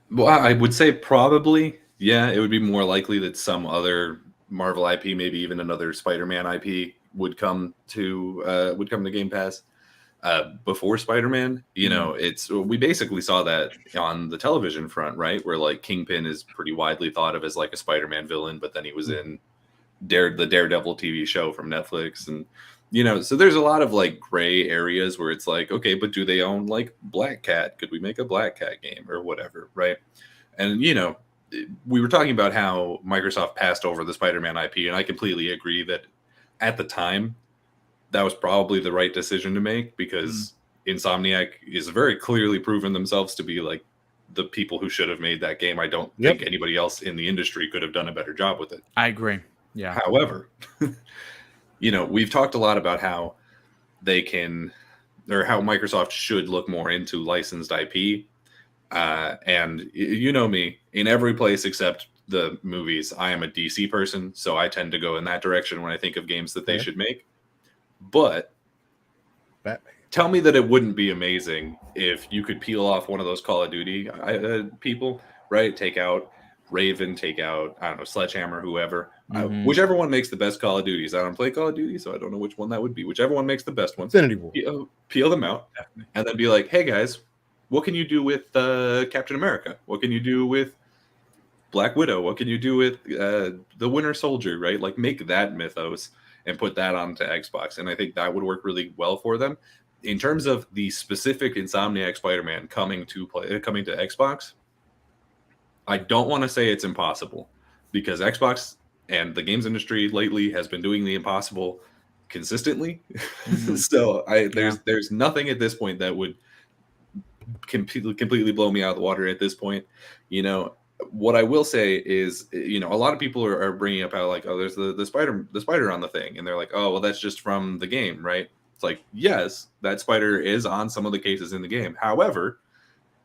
Well, I would say probably, yeah. It would be more likely that some other Marvel IP, maybe even another Spider-Man IP, would come to Game Pass before Spider-Man. We basically saw that on the television front, right? Where like Kingpin is pretty widely thought of as like a Spider-Man villain, but then he was in the Daredevil TV show from Netflix, and so there's a lot of like gray areas where it's like, okay, but do they own like Black Cat? Could we make a Black Cat game or whatever, right? And we were talking about how Microsoft passed over the Spider-Man IP, and I completely agree that at the time that was probably the right decision to make because Insomniac is very clearly proven themselves to be like the people who should have made that game. I don't think anybody else in the industry could have done a better job with it. I agree. Yeah. However, we've talked a lot about how they can, or how Microsoft should look more into licensed IP. And me, in every place except the movies, I am a DC person, so I tend to go in that direction when I think of games that they should make. But Batman. Tell me that it wouldn't be amazing if you could peel off one of those Call of Duty people, right? Take out Raven, take out, I don't know, Sledgehammer, whoever. Whichever one makes the best Call of Duties. I don't play Call of Duty, so I don't know which one that would be. Whichever one makes the best one. Infinity War. Peel them out, and then be like, hey guys, what can you do with Captain America? What can you do with Black Widow? What can you do with the Winter Soldier, right? Like, make that mythos and put that onto Xbox. And I think that would work really well for them. In terms of the specific Insomniac Spider-Man coming to Xbox, I don't want to say it's impossible because Xbox and the games industry lately has been doing the impossible consistently. So there's nothing at this point that would completely blow me out of the water at this point. What I will say is, a lot of people are bringing up how like, oh, there's the spider on the thing, and they're like, oh, well, that's just from the game, right? It's like, yes, that spider is on some of the cases in the game. However,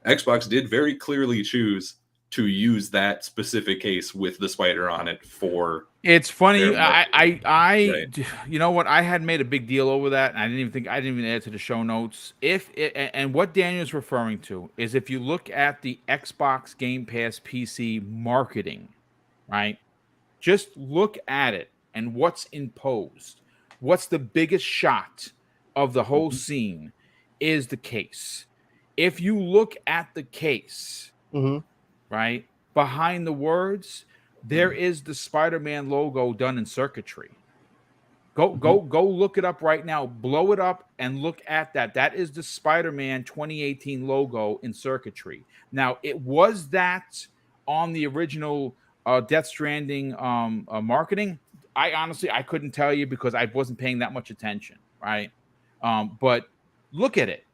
Xbox did very clearly choose to use that specific case with the spider on it for. It's funny. Their marketing. Right. You know what? I had made a big deal over that, and I didn't even add to the show notes. And what Daniel's referring to is if you look at the Xbox Game Pass PC marketing, right? Just look at it and what's imposed. What's the biggest shot of the whole scene is the case. If you look at the case, right, behind the words, there is the Spider-Man logo done in circuitry. Go look it up right now. Blow it up and look at that. That is the Spider-Man 2018 logo in circuitry. Now, it was that on the original Death Stranding marketing. I couldn't tell you because I wasn't paying that much attention, right? But look at it.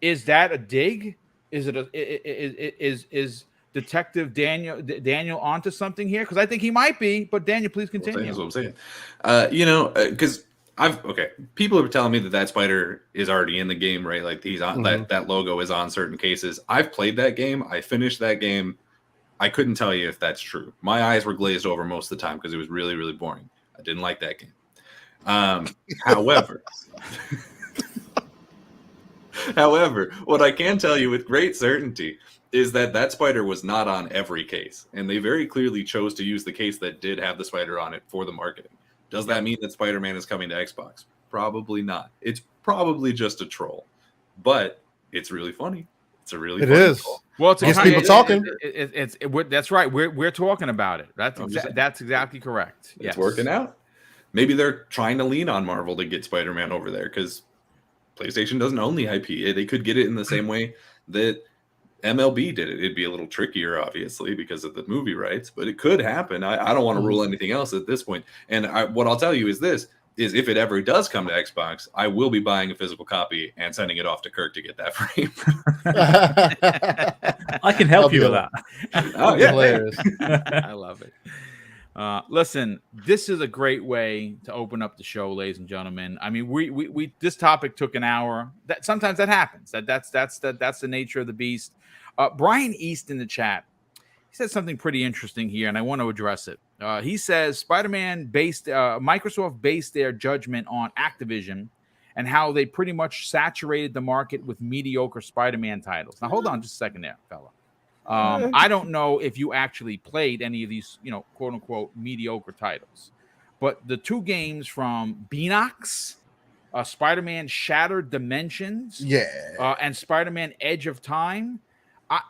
Is that a dig? Is it is Detective Daniel onto something here? Because I think he might be. But Daniel, please continue. That's what I'm saying. Because people are telling me that spider is already in the game, right? Like he's on that logo is on certain cases. I've played that game. I finished that game. I couldn't tell you if that's true. My eyes were glazed over most of the time because it was really, really boring. I didn't like that game. However, what I can tell you with great certainty is that spider was not on every case. And they very clearly chose to use the case that did have the spider on it for the marketing. Does that mean that Spider-Man is coming to Xbox? Probably not. It's probably just a troll. But it's really funny. It's a really funny troll. Well, it's people talking. That's right. We're talking about it. That's exactly correct. It's working out. Maybe they're trying to lean on Marvel to get Spider-Man over there because PlayStation doesn't own the IP. They could get it in the same way that MLB did it. It'd be a little trickier, obviously, because of the movie rights, but it could happen. I don't want to rule anything else at this point. And what I'll tell you is this. Is if it ever does come to Xbox, I will be buying a physical copy and sending it off to Kirk to get that frame. I can help you with that. Oh, yeah. Hilarious. I love it. Listen, this is a great way to open up the show, ladies and gentlemen. I mean, we this topic took an hour. That sometimes that happens. That's the nature of the beast. Brian East in the chat, he said something pretty interesting here, and I want to address it. He says Microsoft based their judgment on Activision and how they pretty much saturated the market with mediocre Spider-Man titles. Now, hold on just a second there, fella. I don't know if you actually played any of these, quote unquote, mediocre titles, but the two games from Beanox, Spider-Man Shattered Dimensions, and Spider-Man Edge of Time.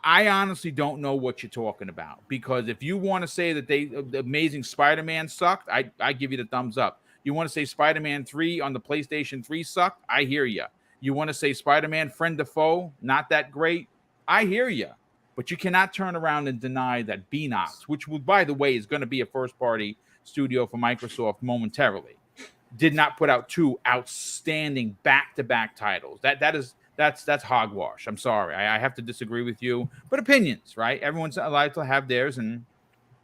I honestly don't know what you're talking about, because if you want to say that the Amazing Spider-Man sucked, I give you the thumbs up. You want to say Spider-Man 3 on the PlayStation 3 sucked? I hear you. You want to say Spider-Man Friend to Foe, not that great? I hear you. But you cannot turn around and deny that Beanox, which, by the way, is going to be a first-party studio for Microsoft momentarily, did not put out two outstanding back-to-back titles. That's hogwash. I'm sorry. I have to disagree with you. But opinions, right? Everyone's allowed to have theirs. And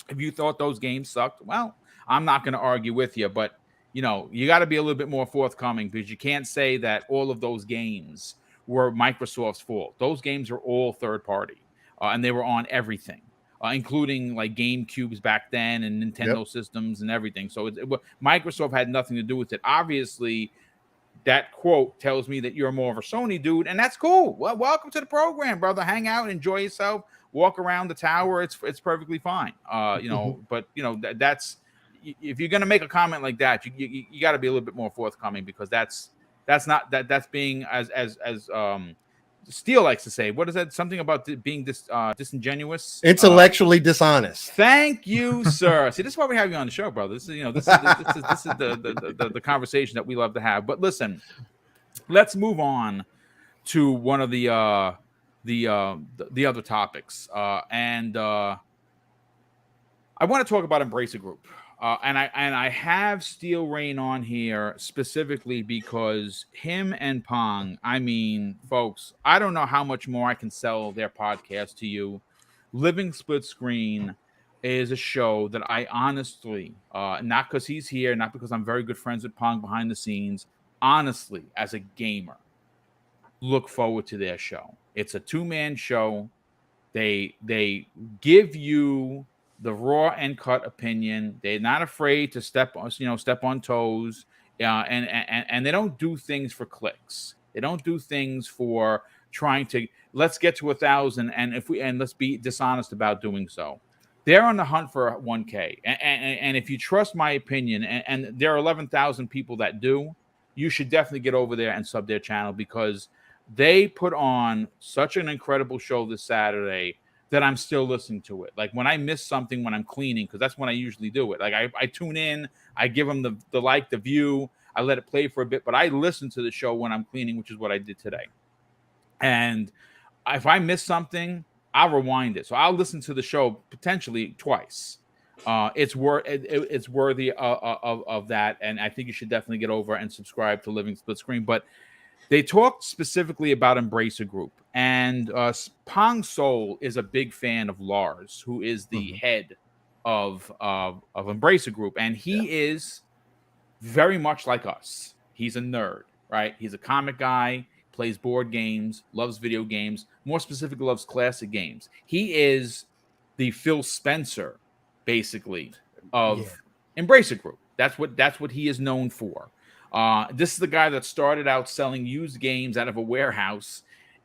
if you thought those games sucked, well, I'm not going to argue with you. But, you got to be a little bit more forthcoming, because you can't say that all of those games were Microsoft's fault. Those games are all third-party. And they were on everything, including like GameCubes back then and Nintendo systems and everything. So Microsoft had nothing to do with it. Obviously, that quote tells me that you're more of a Sony dude, and that's cool. Well, welcome to the program, brother. Hang out, enjoy yourself, walk around the tower. It's perfectly fine. But that's, if you're gonna make a comment like that, you got to be a little bit more forthcoming, because that's being as Steele likes to say. What is that? Something about being disingenuous, intellectually dishonest. Thank you, sir. See, this is why we have you on the show, brother. This is the conversation that we love to have. But listen, let's move on to one of the other topics, and I want to talk about Embracer Group. And I have Steel Rain on here specifically because him and Pong, I mean, folks, I don't know how much more I can sell their podcast to you. Living Split Screen is a show that I honestly, not because he's here, not because I'm very good friends with Pong behind the scenes, honestly, as a gamer, look forward to their show. It's a two-man show. They give you the raw and cut opinion. They're not afraid to step on toes. And they don't do things for clicks. They don't do things for trying to let's get to 1,000 and let's be dishonest about doing so. They're on the hunt for 1K. And if you trust my opinion, and there are 11,000 people that do, you should definitely get over there and sub their channel, because they put on such an incredible show this Saturday that I'm still listening to it. Like when I miss something when I'm cleaning, because that's when I usually do it. Like I tune in, I give them the view, I let it play for a bit, but I listen to the show when I'm cleaning, which is what I did today. And if I miss something, I'll rewind it. So I'll listen to the show potentially twice. It's worthy of that, and I think you should definitely get over and subscribe to Living Split Screen. But they talked specifically about Embracer Group, and Pong Soul is a big fan of Lars, who is the head of Embracer Group, and he is very much like us. He's a nerd, right? He's a comic guy, plays board games, loves video games, more specifically loves classic games. He is the Phil Spencer, basically, of Embracer Group. That's what he is known for. This is the guy that started out selling used games out of a warehouse,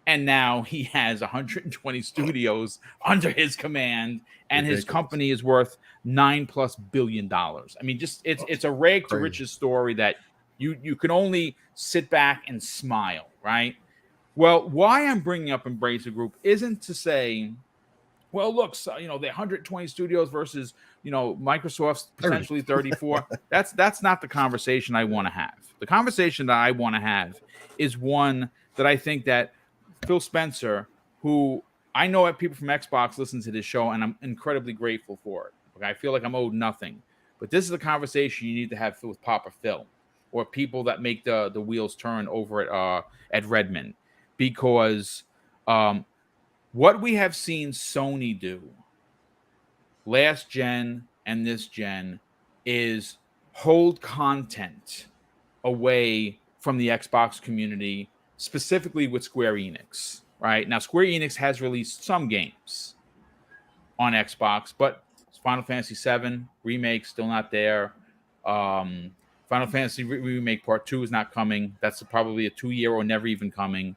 and now he has 120 studios under his command, and his company is worth $9+ billion. I mean, just it's a rag to riches story that you can only sit back and smile, right? Well, why I'm bringing up Embracer Group isn't to say, well, look, so, they're 120 studios versus, Microsoft's potentially 34. That's not the conversation I want to have. The conversation that I want to have is one that I think that Phil Spencer, who I know people from Xbox listen to this show, and I'm incredibly grateful for it. Okay, I feel like I'm owed nothing. But this is a conversation you need to have with Papa Phil, or people that make the wheels turn over at Redmond, because what we have seen Sony do last gen and this gen is hold content away from the Xbox community, specifically with Square Enix. Right now, Square Enix has released some games on Xbox, but Final Fantasy VII Remake still not there. Final Fantasy Remake Part 2 is not coming. That's probably a 2-year or never even coming.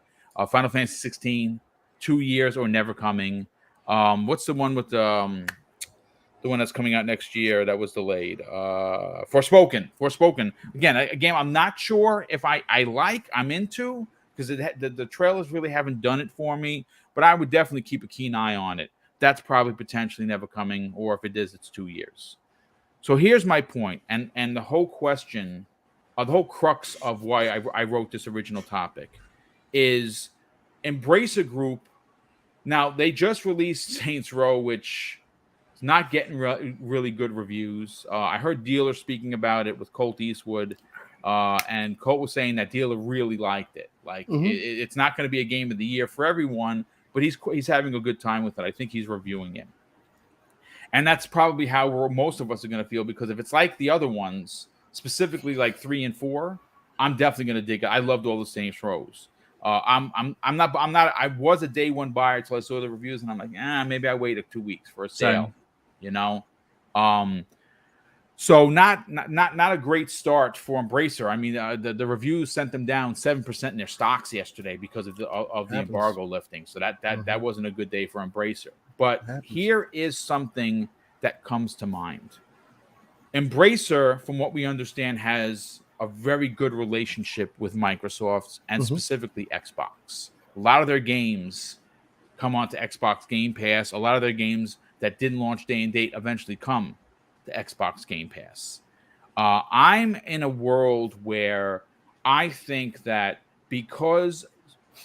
Final Fantasy 16, 2 years or never coming. What's the one with the one that's coming out next year that was delayed? Forspoken. Again, a game I'm not sure if I'm into, because the trailers really haven't done it for me, but I would definitely keep a keen eye on it. That's probably potentially never coming, or if it is, it's 2 years. So here's my point, and the whole question, the whole crux of why I wrote this original topic is Embracer Group. Now, they just released Saints Row, which is not getting really good reviews. I heard Dealer speaking about it with Colt Eastwood, and Colt was saying that Dealer really liked it. Like, it's not going to be a game of the year for everyone, but he's having a good time with it. I think he's reviewing it. And that's probably how most of us are going to feel, because if it's like the other ones, specifically like 3 and 4, I'm definitely going to dig it. I loved all the Saints Rows. I was a day one buyer until I saw the reviews, and I'm like, maybe I wait 2 weeks for a sale. So not a great start for Embracer. I mean, the reviews sent them down 7% in their stocks yesterday because of the embargo lifting. So that wasn't a good day for Embracer. But here is something that comes to mind. Embracer, from what we understand, has a very good relationship with Microsoft and specifically Xbox. A lot of their games come onto Xbox Game Pass. A lot of their games that didn't launch day and date eventually come to Xbox Game Pass. I'm in a world where I think that because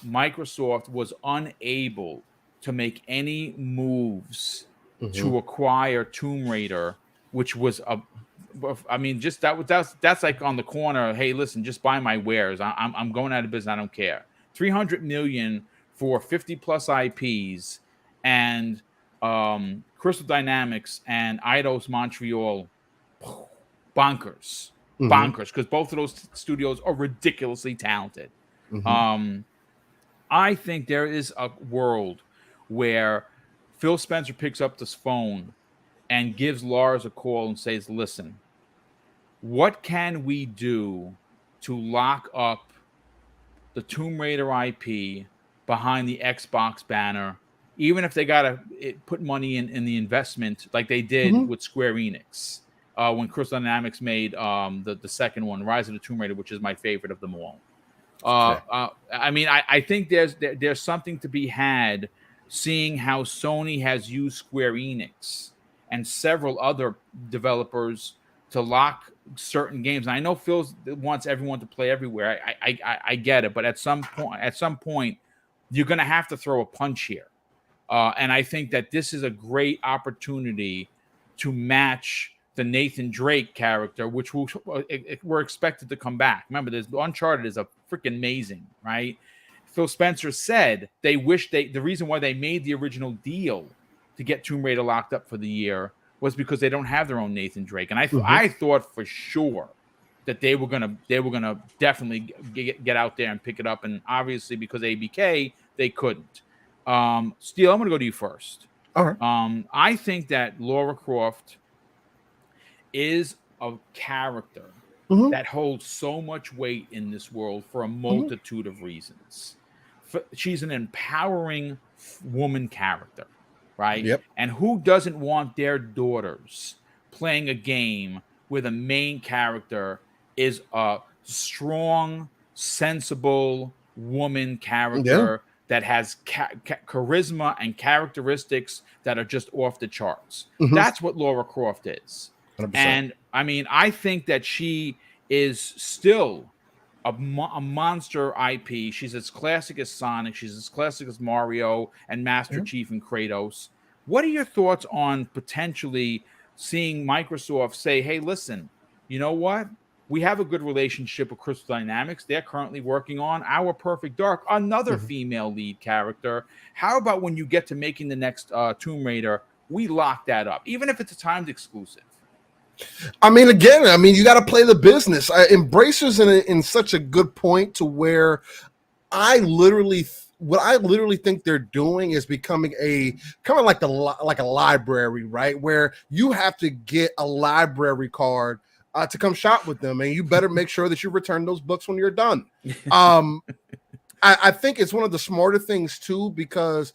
Microsoft was unable to make any moves to acquire Tomb Raider, which was that's like on the corner. Hey, listen, just buy my wares. I'm going out of business. I don't care. $300 million for 50+ IPs and Crystal Dynamics and Eidos Montreal, bonkers, because both of those studios are ridiculously talented. I think there is a world where Phil Spencer picks up this phone and gives Lars a call and says, listen, what can we do to lock up the Tomb Raider IP behind the Xbox banner, even if they got to put money in the investment like they did with Square Enix when Crystal Dynamics made the second one, Rise of the Tomb Raider, which is my favorite of them all. I mean, I think there's something to be had seeing how Sony has used Square Enix and several other developers to lock certain games. And I know Phil wants everyone to play everywhere. I get it, but at some point, you're going to have to throw a punch here. And I think that this is a great opportunity to match the Nathan Drake character, which we're expected to come back. Remember, Uncharted is a freaking amazing, right? Phil Spencer said they wish the reason why they made the original deal to get Tomb Raider locked up for the year was because they don't have their own Nathan Drake, and I thought for sure that they were gonna definitely get out there and pick it up, and obviously because ABK they couldn't. Steele, I'm gonna go to you first. All right. I think that Lara Croft is a character that holds so much weight in this world for a multitude of reasons. She's an empowering woman character, right? Yep. And who doesn't want their daughters playing a game where the main character is a strong, sensible woman character that has charisma and characteristics that are just off the charts? That's what Lara Croft is. 100%. And I mean, I think that she is still a monster IP. She's as classic as Sonic. She's as classic as Mario and Master Chief and Kratos. What are your thoughts on potentially seeing Microsoft say, hey, listen, you know what? We have a good relationship with Crystal Dynamics. They're currently working on Our Perfect Dark, another female lead character. How about when you get to making the next Tomb Raider, we lock that up, even if it's a timed exclusive? I mean, again, you got to play the business. Embracer's in such a good point to where what I literally think they're doing is becoming kind of like a library, right? Where you have to get a library card to come shop with them, and you better make sure that you return those books when you're done. I think it's one of the smarter things too, because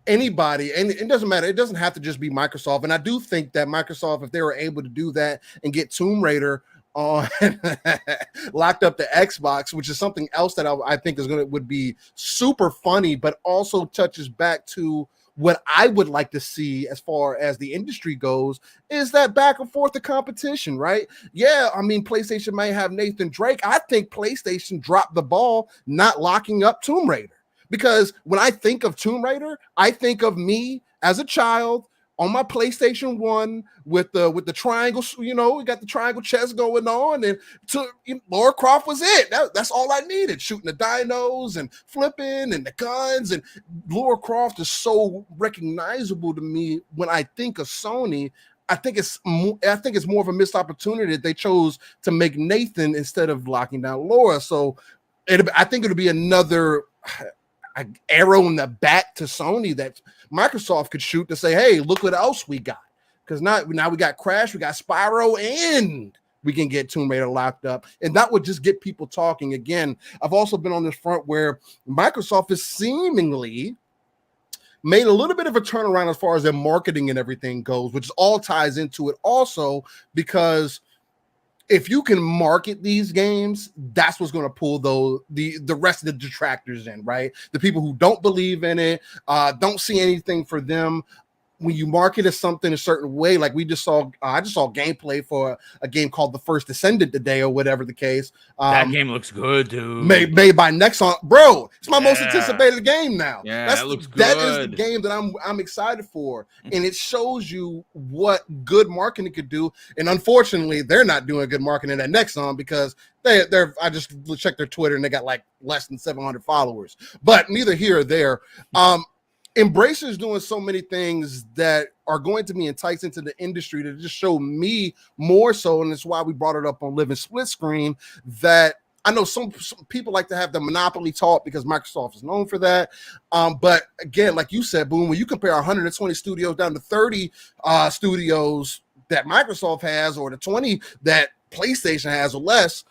anybody, and it doesn't matter, it doesn't have to just be Microsoft. And I do think that Microsoft, if they were able to do that and get Tomb Raider on locked up the Xbox, which is something else that I think would be super funny, but also touches back to what I would like to see as far as the industry goes, is that back and forth of competition, right? Yeah, I mean, PlayStation may have Nathan Drake. I think PlayStation dropped the ball not locking up Tomb Raider. Because when I think of Tomb Raider, I think of me as a child on my PlayStation 1 with the triangle, we got the triangle chest going on, and Lara Croft was it. That's all I needed, shooting the dinos and flipping and the guns. And Lara Croft is so recognizable to me when I think of Sony. I think it's more of a missed opportunity that they chose to make Nathan instead of locking down Lara. So I think it'll be another arrow in the back to Sony that Microsoft could shoot to say, hey, look what else we got. Because now we got Crash, we got Spyro, and we can get Tomb Raider locked up. And that would just get people talking. Again, I've also been on this front where Microsoft has seemingly made a little bit of a turnaround as far as their marketing and everything goes, which all ties into it also, because if you can market these games, that's what's going to pull the rest of the detractors in, right? The people who don't believe in it, don't see anything for them. When you market as something a certain way, like I just saw gameplay for a game called The First Descendant today, or whatever the case. That game looks good, dude. Made by Nexon, bro. It's my most anticipated game now. Yeah, that looks good. That is the game that I'm excited for, and it shows you what good marketing could do. And unfortunately, they're not doing good marketing at Nexon, because they're. I just checked their Twitter and they got like less than 700 followers. But neither here or there. Embracer is doing so many things that are going to be enticing to the industry to just show me more so, and it's why we brought it up on Living Split Screen, that I know some people like to have the monopoly talk because Microsoft is known for that. But again, like you said, Boom, when you compare 120 studios down to 30 studios that Microsoft has, or the 20 that PlayStation has or less,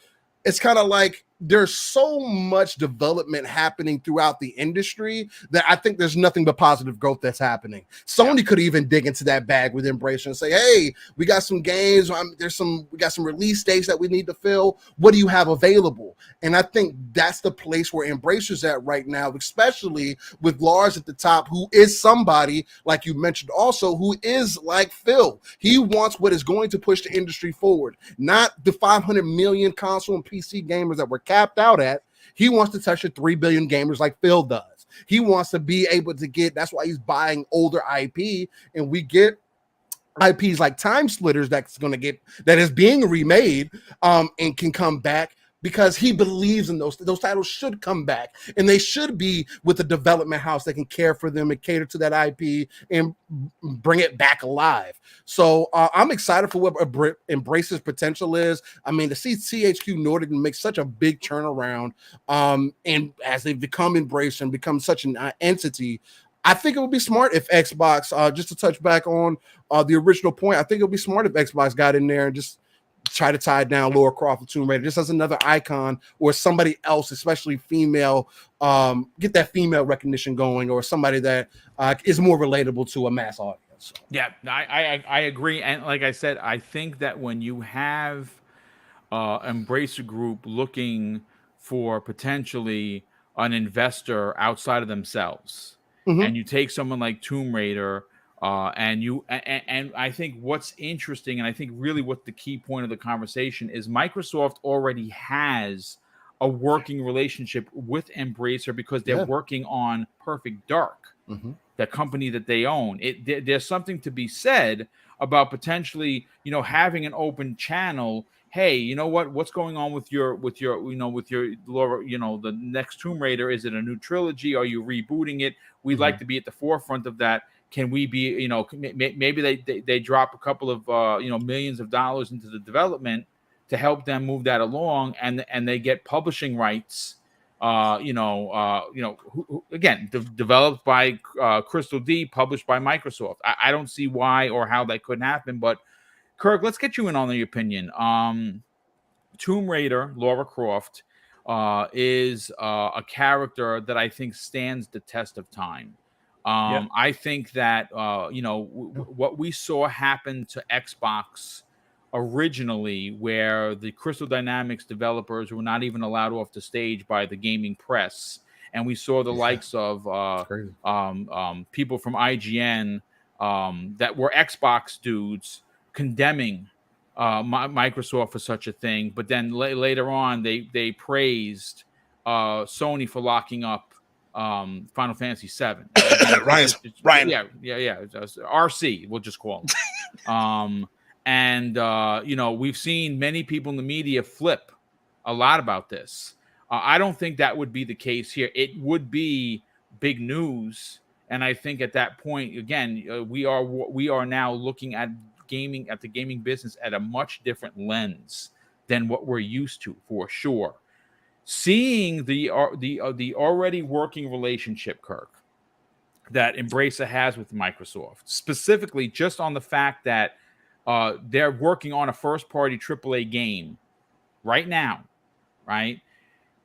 it's kind of like there's so much development happening throughout the industry that I think there's nothing but positive growth that's happening. Sony could even dig into that bag with Embracer and say, hey, we got some games. We got some release dates that we need to fill. What do you have available? And I think that's the place where Embracer's at right now, especially with Lars at the top, who is somebody, like you mentioned also, who is like Phil. He wants what is going to push the industry forward, not the 500 million console and PC gamers that we're capped out at. He wants to touch the 3 billion gamers like Phil does. He wants to be able to get, that's why he's buying older IP, and we get IPs like Time Splitters that is being remade and can come back, because he believes in those titles should come back, and they should be with a development house that can care for them and cater to that IP and bring it back alive. So I'm excited for what Embracer's potential is. I mean, to see THQ Nordic make such a big turnaround, and as they've become Embracer and become such an entity, I think it would be smart if Xbox, just to touch back on the original point, I think it would be smart if Xbox got in there and just try to tie down Lara Croft and Tomb Raider just as another icon, or somebody else, especially female, get that female recognition going, or somebody that is more relatable to a mass audience. So. Yeah, I agree. And like I said, I think that when you have Embracer Group looking for potentially an investor outside of themselves, and you take someone like Tomb Raider, and I think what's interesting, and I think really what the key point of the conversation is, Microsoft already has a working relationship with Embracer because they're working on Perfect Dark, the company that they own. There's something to be said about potentially, having an open channel. Hey, you know what? What's going on with your Laura, the next Tomb Raider? Is it a new trilogy? Are you rebooting it? We'd like to be at the forefront of that. Can we be, maybe they drop a couple of, millions of dollars into the development to help them move that along, and they get publishing rights, again, developed by Crystal D, published by Microsoft. I don't see why or how that couldn't happen, but Kirk, let's get you in on the opinion. Tomb Raider, Lara Croft, is a character that I think stands the test of time. I think that what we saw happen to Xbox originally, where the Crystal Dynamics developers were not even allowed off the stage by the gaming press, and we saw the likes of people from IGN that were Xbox dudes condemning Microsoft for such a thing, but then later on they praised Sony for locking up Final Fantasy VII. Ryan. RC, we'll just call him. We've seen many people in the media flip a lot about this. I don't think that would be the case here. It would be big news, and I think at that point, again, we are now looking at the gaming business at a much different lens than what we're used to, for sure. Seeing the already working relationship, Kirk, that Embracer has with Microsoft, specifically just on the fact that they're working on a first-party AAA game right now, right?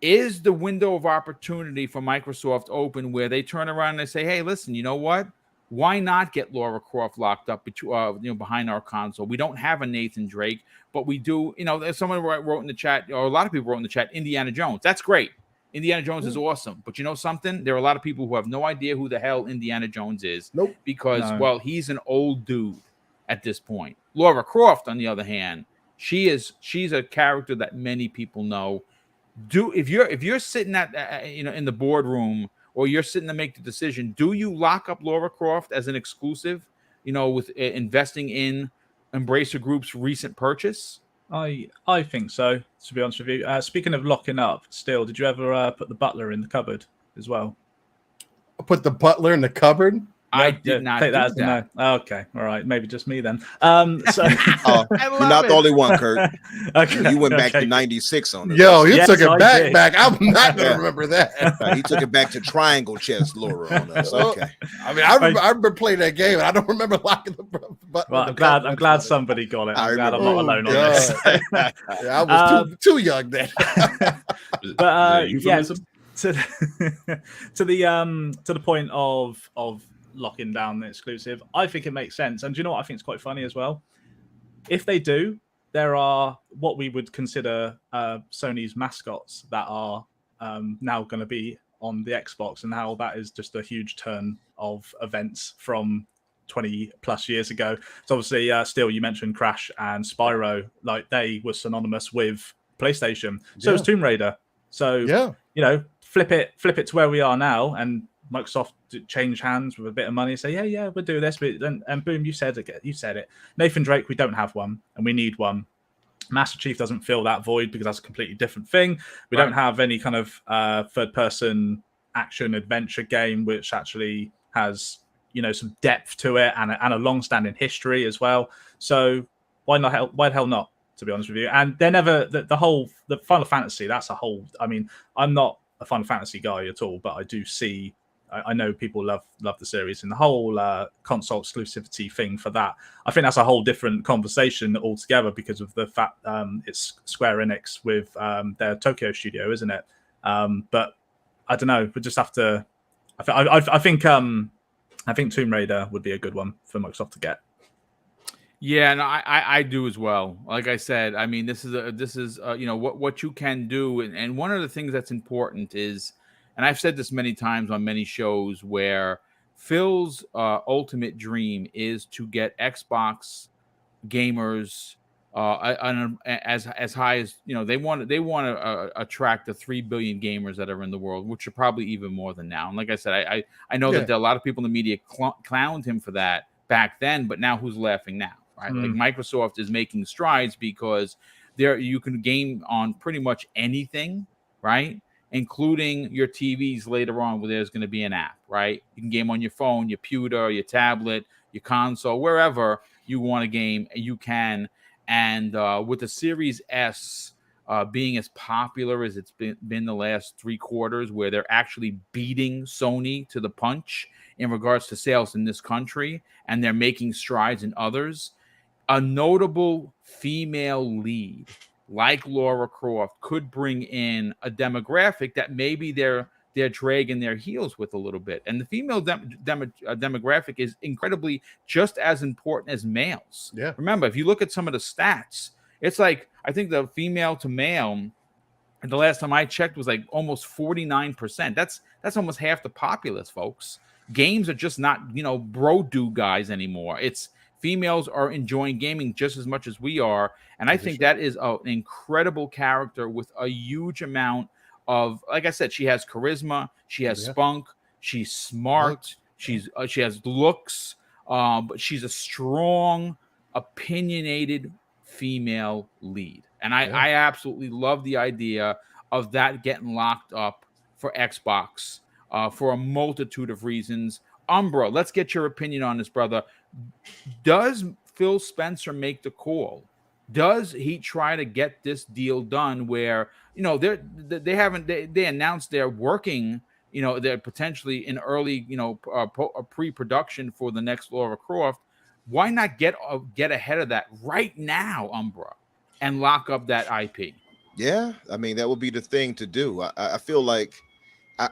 Is the window of opportunity for Microsoft open where they turn around and they say, hey, listen, you know what? Why not get Lara Croft locked up behind our console? We don't have a Nathan Drake, but we do. Someone wrote in the chat, or a lot of people wrote in the chat, Indiana Jones. That's great. Indiana Jones is awesome. But you know something? There are a lot of people who have no idea who the hell Indiana Jones is. Nope. Because, well, he's an old dude at this point. Lara Croft, on the other hand, she's a character that many people know. If you're sitting at in the boardroom, or you're sitting to make the decision, do you lock up Lara Croft as an exclusive, with investing in Embracer Group's recent purchase? I think so, to be honest with you. Speaking of locking up, still, did you ever put the butler in the cupboard as well? Put the butler in the cupboard? I did not take do that as a that. no. Oh, okay, all right, maybe just me then. So Oh, you're not the only one, Kurt. okay, You went back okay. to 96 on this. Yo, he Yes, took it I back. did. I'm not gonna Yeah. remember that. He took it back to triangle chess, Laura, on us. Okay. I mean, I remember playing that game, and I don't remember locking the button. Well, I'm glad somebody got it. I'm glad I'm not alone on this. Yeah, I was too young then. But euphemism? to the point of locking down the exclusive, I think it makes sense. And do you know what I think is quite funny as well? If they do, there are what we would consider Sony's mascots that are now going to be on the Xbox, and how that is just a huge turn of events from 20 plus years ago. So obviously, still, you mentioned Crash and Spyro, like they were synonymous with PlayStation. So was Tomb Raider. So you know, flip it to where we are now, and Microsoft change hands with a bit of money and say, yeah, we'll do this. And boom, you said it. Nathan Drake, we don't have one, and we need one. Master Chief doesn't fill that void because that's a completely different thing. We don't have any kind of third-person action adventure game which actually has, you know, some depth to it and a long-standing history as well. So why the hell not? To be honest with you, and they're never the Final Fantasy. That's a whole. I mean, I'm not a Final Fantasy guy at all, but I do see. I know people love the series, and the whole console exclusivity thing for that. I think that's a whole different conversation altogether because of the fact it's Square Enix with their Tokyo studio, isn't it? But I don't know. We just have to. I think Tomb Raider would be a good one for Microsoft to get. Yeah, and I do as well. Like I said, I mean, this is you know what you can do, and one of the things that's important is, and I've said this many times on many shows, where Phil's ultimate dream is to get Xbox gamers as high as, you know, they want to attract the 3 billion gamers that are in the world, which are probably even more than now. And like I said, I know that there are a lot of people in the media clowned him for that back then, but now who's laughing now? Right? Like Microsoft is making strides because you can game on pretty much anything, right? Including your TVs later on, where there's going to be an app, right? You can game on your phone, your pewter, your tablet, your console, wherever you want to game, you can. And with the Series S being as popular as it's been the last 3 quarters, where they're actually beating Sony to the punch in regards to sales in this country, and they're making strides in others, a notable female lead like Lara Croft could bring in a demographic that maybe they're dragging their heels with a little bit. And the female demographic is incredibly just as important as males. Yeah. Remember, if you look at some of the stats, it's like, I think the female to male, the last time I checked, was like almost 49%. That's almost half the populace, folks. Games are just not, you know, bro do guys anymore. It's females are enjoying gaming just as much as we are. And I think that is an incredible character with a huge amount of, like I said, she has charisma, she has spunk, she's smart, she has looks, but she's a strong, opinionated female lead. And I absolutely love the idea of that getting locked up for Xbox for a multitude of reasons. Umbra, let's get your opinion on this, brother. Does Phil Spencer make the call? Does he try to get this deal done where, you know, they announced they're working, you know, they're potentially in early, you know, pre-production for the next Lara Croft. Why not get ahead of that right now, Umbra, and lock up that IP? Yeah, I mean, that would be the thing to do. I feel like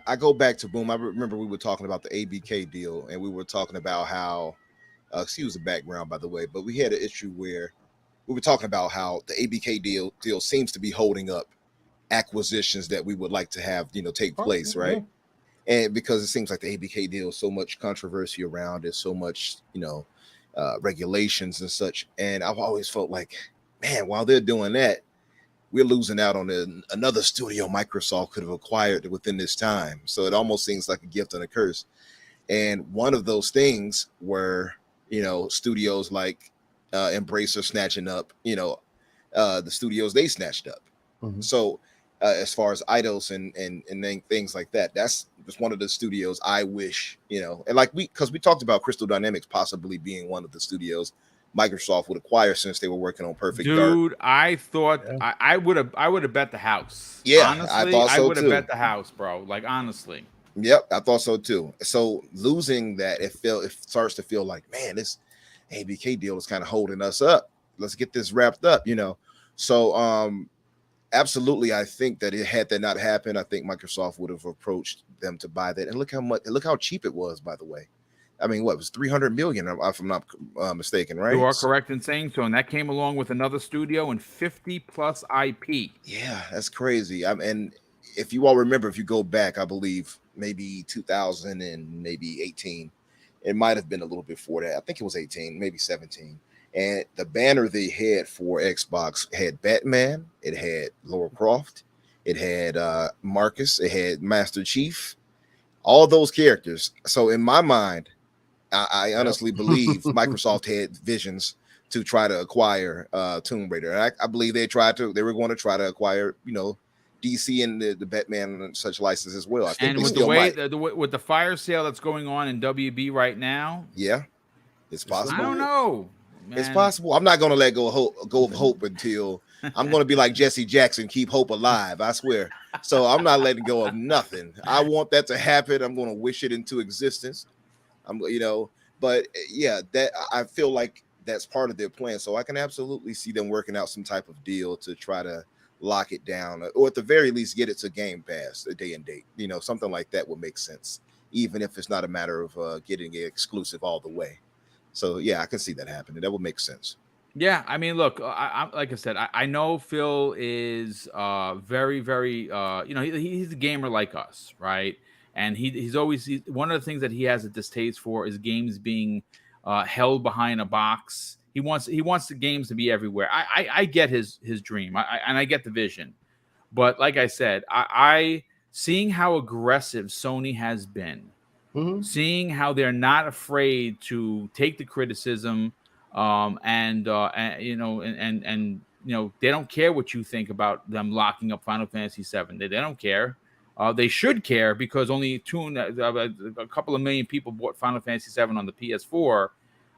I go back to Boom. I remember we were talking about the ABK deal, and we were talking about how, excuse the background, by the way, but we had an issue where we were talking about how the ABK deal seems to be holding up acquisitions that we would like to have, you know, take place, right? And because it seems like the ABK deal is so much controversy around it, so much, you know, regulations and such. And I've always felt like, man, while they're doing that, we're losing out on another studio Microsoft could have acquired within this time. So it almost seems like a gift and a curse. And one of those things were, you know, studios like Embracer snatching up, you know, the studios they snatched up. So as far as Eidos and things like that, that's it's one of the studios I wish, and like because we talked about Crystal Dynamics possibly being one of the studios Microsoft would acquire since they were working on Perfect Dark. Dude, I thought I would have bet the house. Yeah, honestly, I thought so would have too. bet the house, bro. Like honestly. Yep, I thought so too. So losing that, it starts to feel like, man, this ABK deal is kind of holding us up. Let's get this wrapped up, So absolutely, I think that had that not happened, I think Microsoft would have approached them to buy that. And look how cheap it was, by the way. I mean, what, it was $300 million, if I'm not mistaken, right? You are correct in saying so, and that came along with another studio and 50 plus IP. Yeah, that's crazy. And if you all remember, if you go back, I believe maybe 2000 and maybe 18, it might have been a little bit before that. I think it was 18, maybe 17. And the banner they had for Xbox had Batman, it had Lara Croft, it had Marcus, it had Master Chief, all those characters. So in my mind, I honestly believe Microsoft had visions to try to acquire Tomb Raider. I believe they were going to try to acquire, DC and the Batman and such license as well. I think and they with still might. with the fire sale that's going on in WB right now, Yeah, it's possible. I don't know. Man. It's possible. I'm not going to let go of hope until I'm going to be like Jesse Jackson, keep hope alive. I swear. So I'm not letting go of nothing. I want that to happen. I'm going to wish it into existence. But yeah, that I feel like that's part of their plan. So I can absolutely see them working out some type of deal to try to lock it down, or at the very least get it to Game Pass, a day and date. Something like that would make sense, even if it's not a matter of getting it exclusive all the way. So yeah, I can see that happening. That would make sense. Yeah, I mean, look, I like I said, I know Phil is very, very, he's a gamer like us, right? And he's always one of the things that he has a distaste for is games being held behind a box. He wants the games to be everywhere. I get his dream, and I get the vision, but like I said, I seeing how aggressive Sony has been, seeing how they're not afraid to take the criticism, and they don't care what you think about them locking up Final Fantasy VII. They don't care. They should care because only a couple of million people bought Final Fantasy VII on the PS4.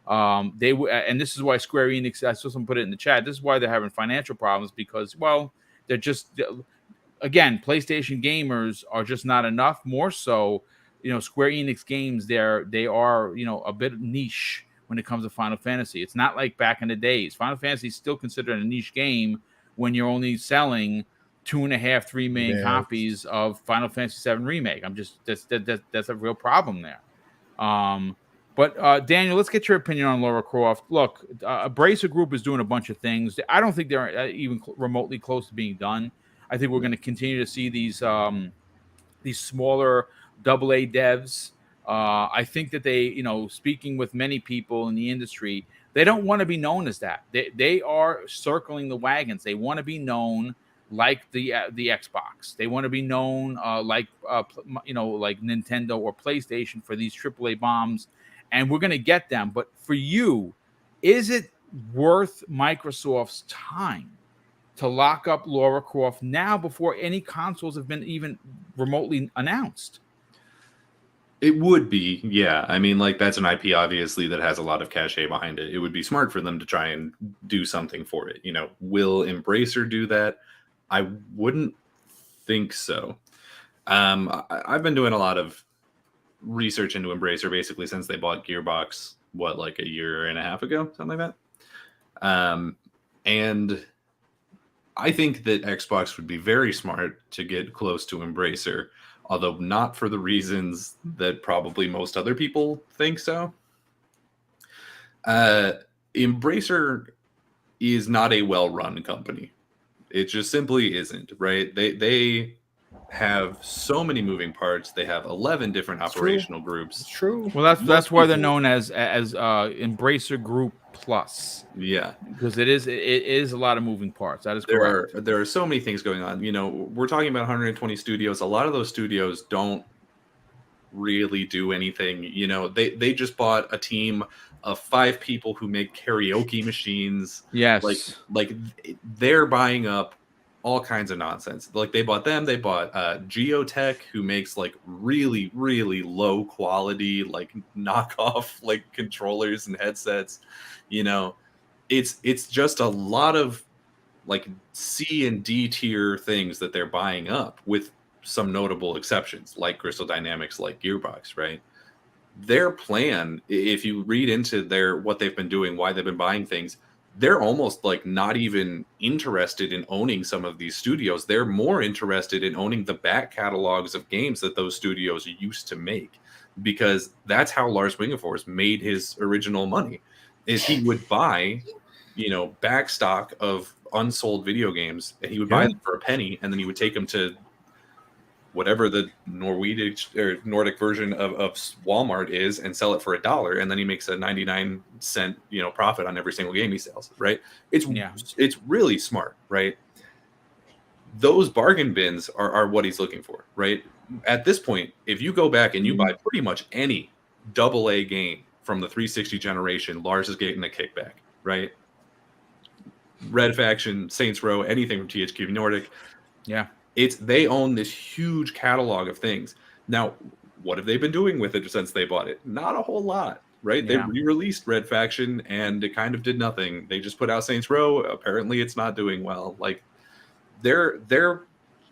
And this is why Square Enix, I saw someone put it in the chat, this is why they're having financial problems because, well, they're just, again, PlayStation gamers are just not enough. More so, Square Enix games, they are, a bit niche when it comes to Final Fantasy. It's not like back in the days. Final Fantasy is still considered a niche game when you're only selling 2.5-3 million copies of Final Fantasy VII Remake. That's a real problem there. But Daniel, let's get your opinion on Lara Croft. Look, Bracer Group is doing a bunch of things. I don't think they're even remotely close to being done. I think we're going to continue to see these smaller AA devs. I think that they, speaking with many people in the industry, they don't want to be known as that. They are circling the wagons. They want to be known like the Xbox. They want to be known like Nintendo or PlayStation for these AAA bombs, and we're going to get them. But for you, is it worth Microsoft's time to lock up Lara Croft now before any consoles have been even remotely announced? It would be, yeah. I mean, that's an IP, obviously, that has a lot of cachet behind it. It would be smart for them to try and do something for it. Will Embracer do that? I wouldn't think so. I've been doing a lot of research into Embracer basically since they bought Gearbox, a year and a half ago, something like that. And I think that Xbox would be very smart to get close to Embracer, although not for the reasons that probably most other people think so. Embracer is not a well-run company. It just simply isn't, right? They have so many moving parts. They have 11 different operational groups. It's true. Well, that's why they're known as Embracer Group Plus. Yeah, because it is a lot of moving parts. That is correct. There are so many things going on. We're talking about 120 studios. A lot of those studios don't really do anything. They just bought a team of 5 people who make karaoke machines. Yes, like they're buying up all kinds of nonsense. Like they bought them. They bought Geotech, who makes like really, really low quality, like knockoff like controllers and headsets. You know, it's just a lot of like C and D tier things that they're buying up, with some notable exceptions like Crystal Dynamics, like Gearbox, right? Their plan, if you read into what they've been doing, why they've been buying things, they're almost like not even interested in owning some of these studios. They're more interested in owning the back catalogs of games that those studios used to make, because that's how Lars Wingefors made his original money. Is he would buy, back stock of unsold video games, and he would buy them for a penny, and then he would take them to whatever the Nordic version of Walmart is and sell it for $1, and then he makes a 99-cent profit on every single game he sells, right? It's really smart, right? Those bargain bins are what he's looking for, right? At this point, if you go back and you buy pretty much any AA game from the 360 generation, Lars is getting a kickback, right? Red Faction, Saints Row, anything from THQ Nordic. Yeah. They own this huge catalog of things. Now, what have they been doing with it since they bought it? Not a whole lot, right? Yeah. They re-released Red Faction and it kind of did nothing. They just put out Saints Row. Apparently it's not doing well. Like their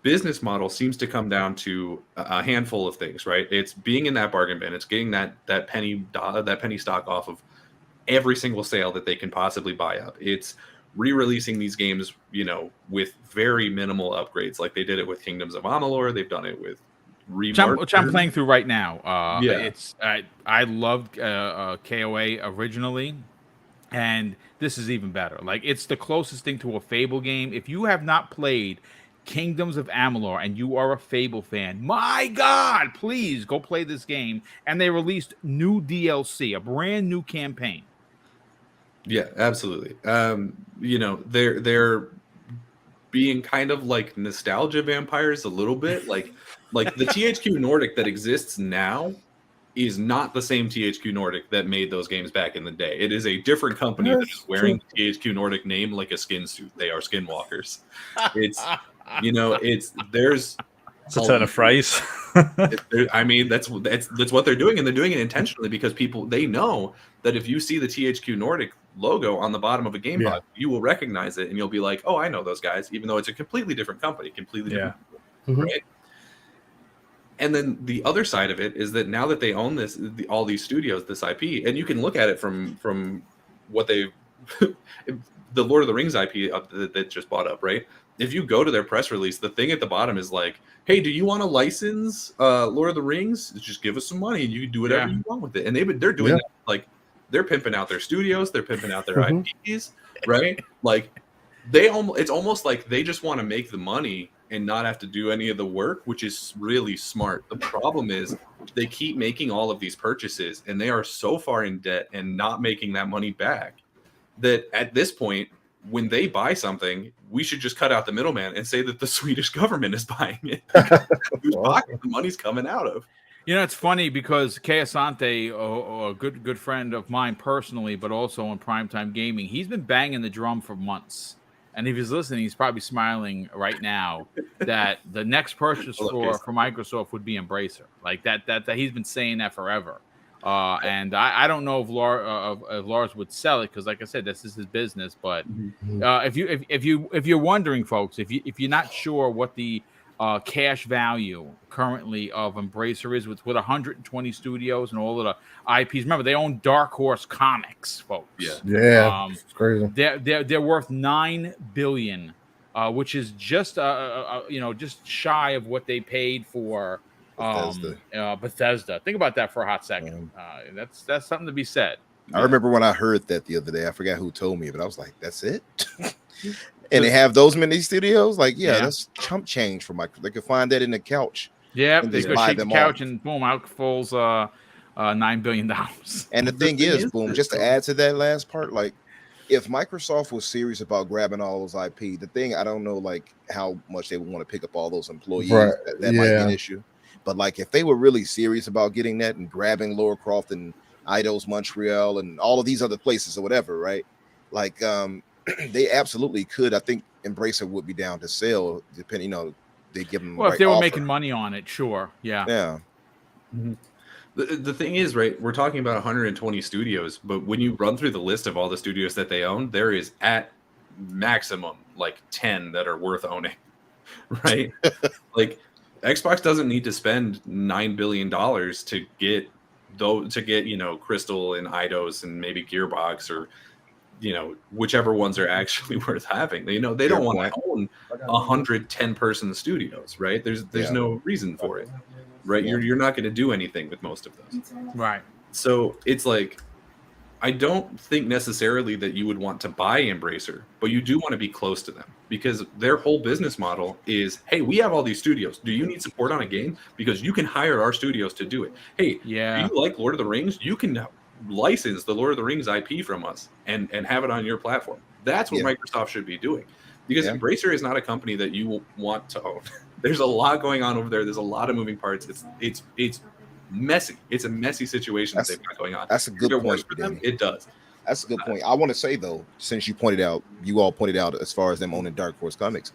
business model seems to come down to a handful of things, right? It's being in that bargain bin. It's getting that penny stock off of every single sale that they can possibly buy up. It's re-releasing these games, with very minimal upgrades, like they did it with Kingdoms of Amalur. They've done it with which I'm playing through right now. I loved KOA originally, and this is even better. Like it's the closest thing to a Fable game. If you have not played Kingdoms of Amalur and you are a Fable fan, my God, please go play this game. And they released new DLC, a brand new campaign. Yeah, absolutely. They're being kind of like nostalgia vampires a little bit. Like the THQ Nordic that exists now is not the same THQ Nordic that made those games back in the day. It is a different company that is wearing the THQ Nordic name like a skin suit. They are skinwalkers. It's there's it's a turn of phrase. I mean, that's what they're doing, and they're doing it intentionally because they know that if you see the THQ Nordic logo on the bottom of a game box, you will recognize it, and you'll be like, "Oh, I know those guys," even though it's a completely different company, completely different people, right? And then the other side of it is that now that they own all these studios, this IP, and you can look at it from what they, the Lord of the Rings IP that just bought up, right? If you go to their press release, the thing at the bottom is like, "Hey, do you want to license Lord of the Rings? Just give us some money, and you can do whatever you want with it." And they're doing that, like they're pimping out their studios, they're pimping out their IPs, right? Like it's almost like they just want to make the money and not have to do any of the work, which is really smart. The problem is they keep making all of these purchases, and they are so far in debt and not making that money back that at this point, when they buy something, we should just cut out the middleman and say that the Swedish government is buying it. Whose pocket the money's coming out of. It's funny because Kay Asante, a good friend of mine personally, but also on Primetime Gaming, he's been banging the drum for months. And if he's listening, he's probably smiling right now that the next purchase for Microsoft would be Embracer. Like that he's been saying that forever. And I don't know if Lars would sell it because, like I said, this is his business. But if you're wondering, folks, if you're not sure what the cash value currently of Embracer is with 120 studios and all of the IPs. Remember, they own Dark Horse Comics, folks. It's crazy. They're worth $9 billion, which is just just shy of what they paid for Bethesda. Think about that for a hot second. That's something to be said. I remember when I heard that the other day. I forgot who told me, but I was like, "That's it." And they have those many studios, that's chump change for Microsoft. They could find that in the couch. Yeah, they go shake the couch and boom, out falls $9 billion. And the thing is, boom, just to add to that last part, like if Microsoft was serious about grabbing all those IP, the thing I don't know like how much they would want to pick up all those employees. Right. That might be an issue. But like if they were really serious about getting that and grabbing Lara Croft and Eidos Montreal and all of these other places or whatever, right? Like they absolutely could. I think Embracer would be down to sell, depending, they give them. Well, if they were making money on it, sure, yeah. Mm-hmm. The thing is, right, we're talking about 120 studios, but when you run through the list of all the studios that they own, there is at maximum like 10 that are worth owning, right? Like Xbox doesn't need to spend $9 billion to get Crystal and Eidos and maybe Gearbox or whichever ones are actually worth having. They don't want to own 110 person studios, right? There's no reason for it, right? Yeah. You're not going to do anything with most of those, right? So it's like, I don't think necessarily that you would want to buy Embracer, but you do want to be close to them because their whole business model is, hey, we have all these studios. Do you need support on a game? Because you can hire our studios to do it. Hey, do you like Lord of the Rings? You can license the Lord of the Rings IP from us and have it on your platform. That's what Microsoft should be doing, because Embracer is not a company that you want to own. There's a lot going on over there. There's a lot of moving parts. It's messy. It's a messy situation that they've got going on. That's a good point for them. It does. That's a good point. I want to say though, since you all pointed out as far as them owning Dark Horse Comics,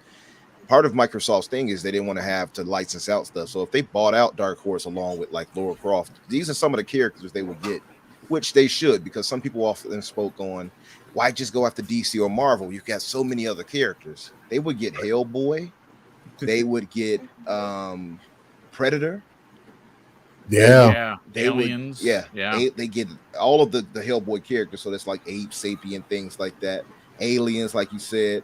part of Microsoft's thing is they didn't want to have to license out stuff. So if they bought out Dark Horse along with like Lara Croft, these are some of the characters they would get, which they should, because some people often spoke on, why just go after DC or Marvel? You've got so many other characters. They would get Hellboy. They would get Predator. Yeah. Aliens. They get all of the Hellboy characters. So that's like Ape, Sapien, things like that. Aliens, like you said.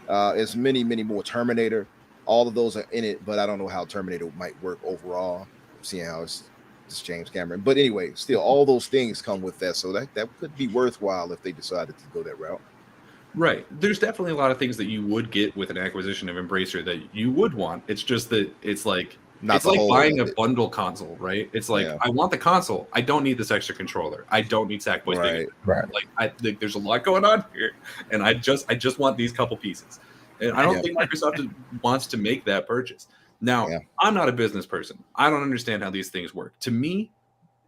There's many more. Terminator. All of those are in it, but I don't know how Terminator might work overall. Seeing how it's James Cameron. But anyway, still all those things come with that. So that could be worthwhile if they decided to go that route. Right. There's definitely a lot of things that you would get with an acquisition of Embracer that you would want. It's just that it's like buying a bundle console, right? It's like, I want the console. I don't need this extra controller. I don't need Sackboy's big. Right. Like there's a lot going on here, and I just want these couple pieces. And I don't think Microsoft wants to make that purchase. Now, I'm not a business person. I don't understand how these things work. To me,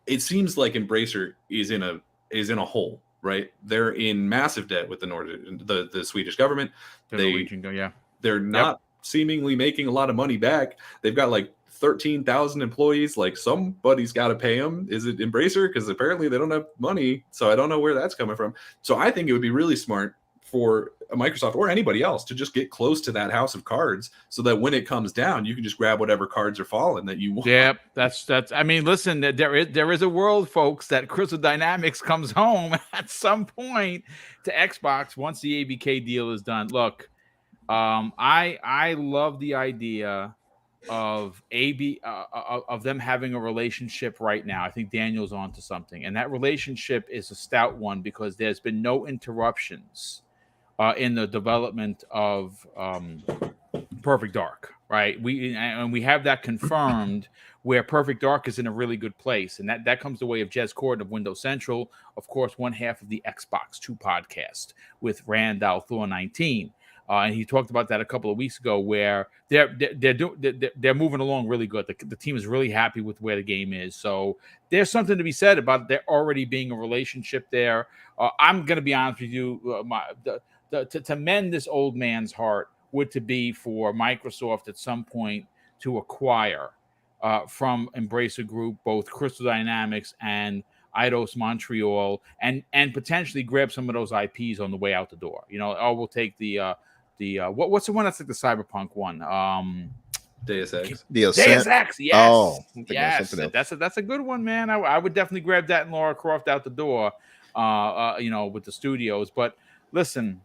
it seems like Embracer is in a hole, right? They're in massive debt with the Swedish government. They're not seemingly making a lot of money back. They've got like 13,000 employees. Like somebody's got to pay them. Is it Embracer? Because apparently they don't have money. So I don't know where that's coming from. So I think it would be really smart for Microsoft or anybody else to just get close to that house of cards so that when it comes down, you can just grab whatever cards are falling that you want. Yeah, that's. I mean, listen, there is a world, folks, that Crystal Dynamics comes home at some point to Xbox once the ABK deal is done. Look, I love the idea of of them having a relationship right now. I think Daniel's onto something, and that relationship is a stout one because there's been no interruptions in the development of Perfect Dark, right? We have that confirmed where Perfect Dark is in a really good place, and that comes the way of Jez Corden of Windows Central, of course, one half of the Xbox 2 podcast with Randall Thor 19. And he talked about that a couple of weeks ago, where they're moving along really good. The team is really happy with where the game is. So there's something to be said about there already being a relationship there. I'm going to be honest with you, to mend this old man's heart would to be for Microsoft at some point to acquire from Embracer Group both Crystal Dynamics and Eidos Montreal, and potentially grab some of those IPs on the way out the door. We'll take the what's the one that's like the Cyberpunk one? Deus Ex. Deus Ex, yes. Oh, yes. That's a good one, man. I would definitely grab that and Lara Croft out the door, with the studios. But listen,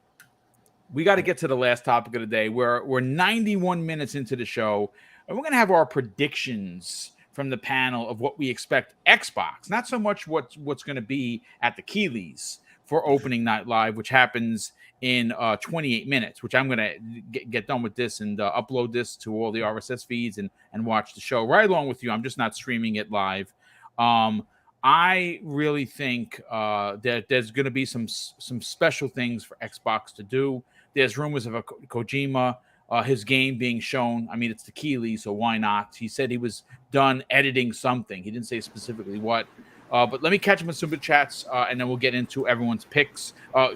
we got to get to the last topic of the day. We're 91 minutes into the show, and we're going to have our predictions from the panel of what we expect Xbox, not so much what's going to be at the Keeleys for opening night live, which happens in 28 minutes, which I'm going to get done with this and upload this to all the RSS feeds and watch the show right along with you. I'm just not streaming it live. I really think that there's going to be some special things for Xbox to do. There's rumors of a Kojima, his game being shown. I mean, it's the Keeley, so why not? He said he was done editing something. He didn't say specifically what. But let me catch them with super chats, and then we'll get into everyone's picks.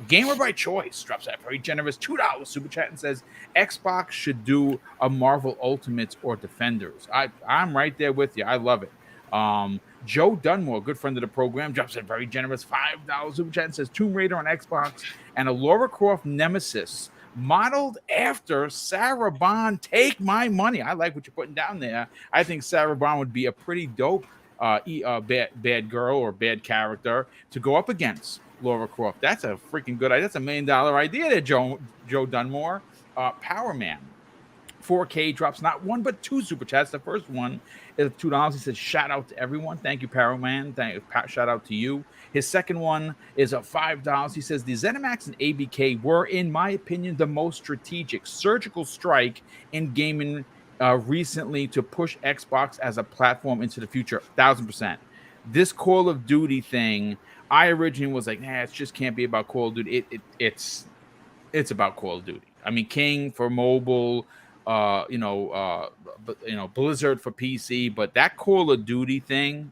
Gamer by Choice drops that very generous $2 super chat and says Xbox should do a Marvel Ultimates or Defenders. I'm right there with you. I love it. Joe Dunmore, good friend of the program, drops a very generous $5 super chat and says Tomb Raider on Xbox and a Lara Croft Nemesis modeled after Sarah Bond. Take my money. I like what you're putting down there. I think Sarah Bond would be a pretty dope bad girl or bad character to go up against Lara Croft. That's a freaking good idea. That's $1 million idea there, Joe Dunmore. Power Man 4K drops not one but two super chats. The first one is $2. He says, shout out to everyone. Thank you, Power Man. Shout out to you. His second one is $5. He says, the ZeniMax and ABK were, in my opinion, the most strategic surgical strike in gaming recently to push Xbox as a platform into the future. 1,000%. This Call of Duty thing, I originally was like, it just can't be about Call of Duty. It's about Call of Duty. I mean, King for mobile, Blizzard for PC, but that Call of Duty thing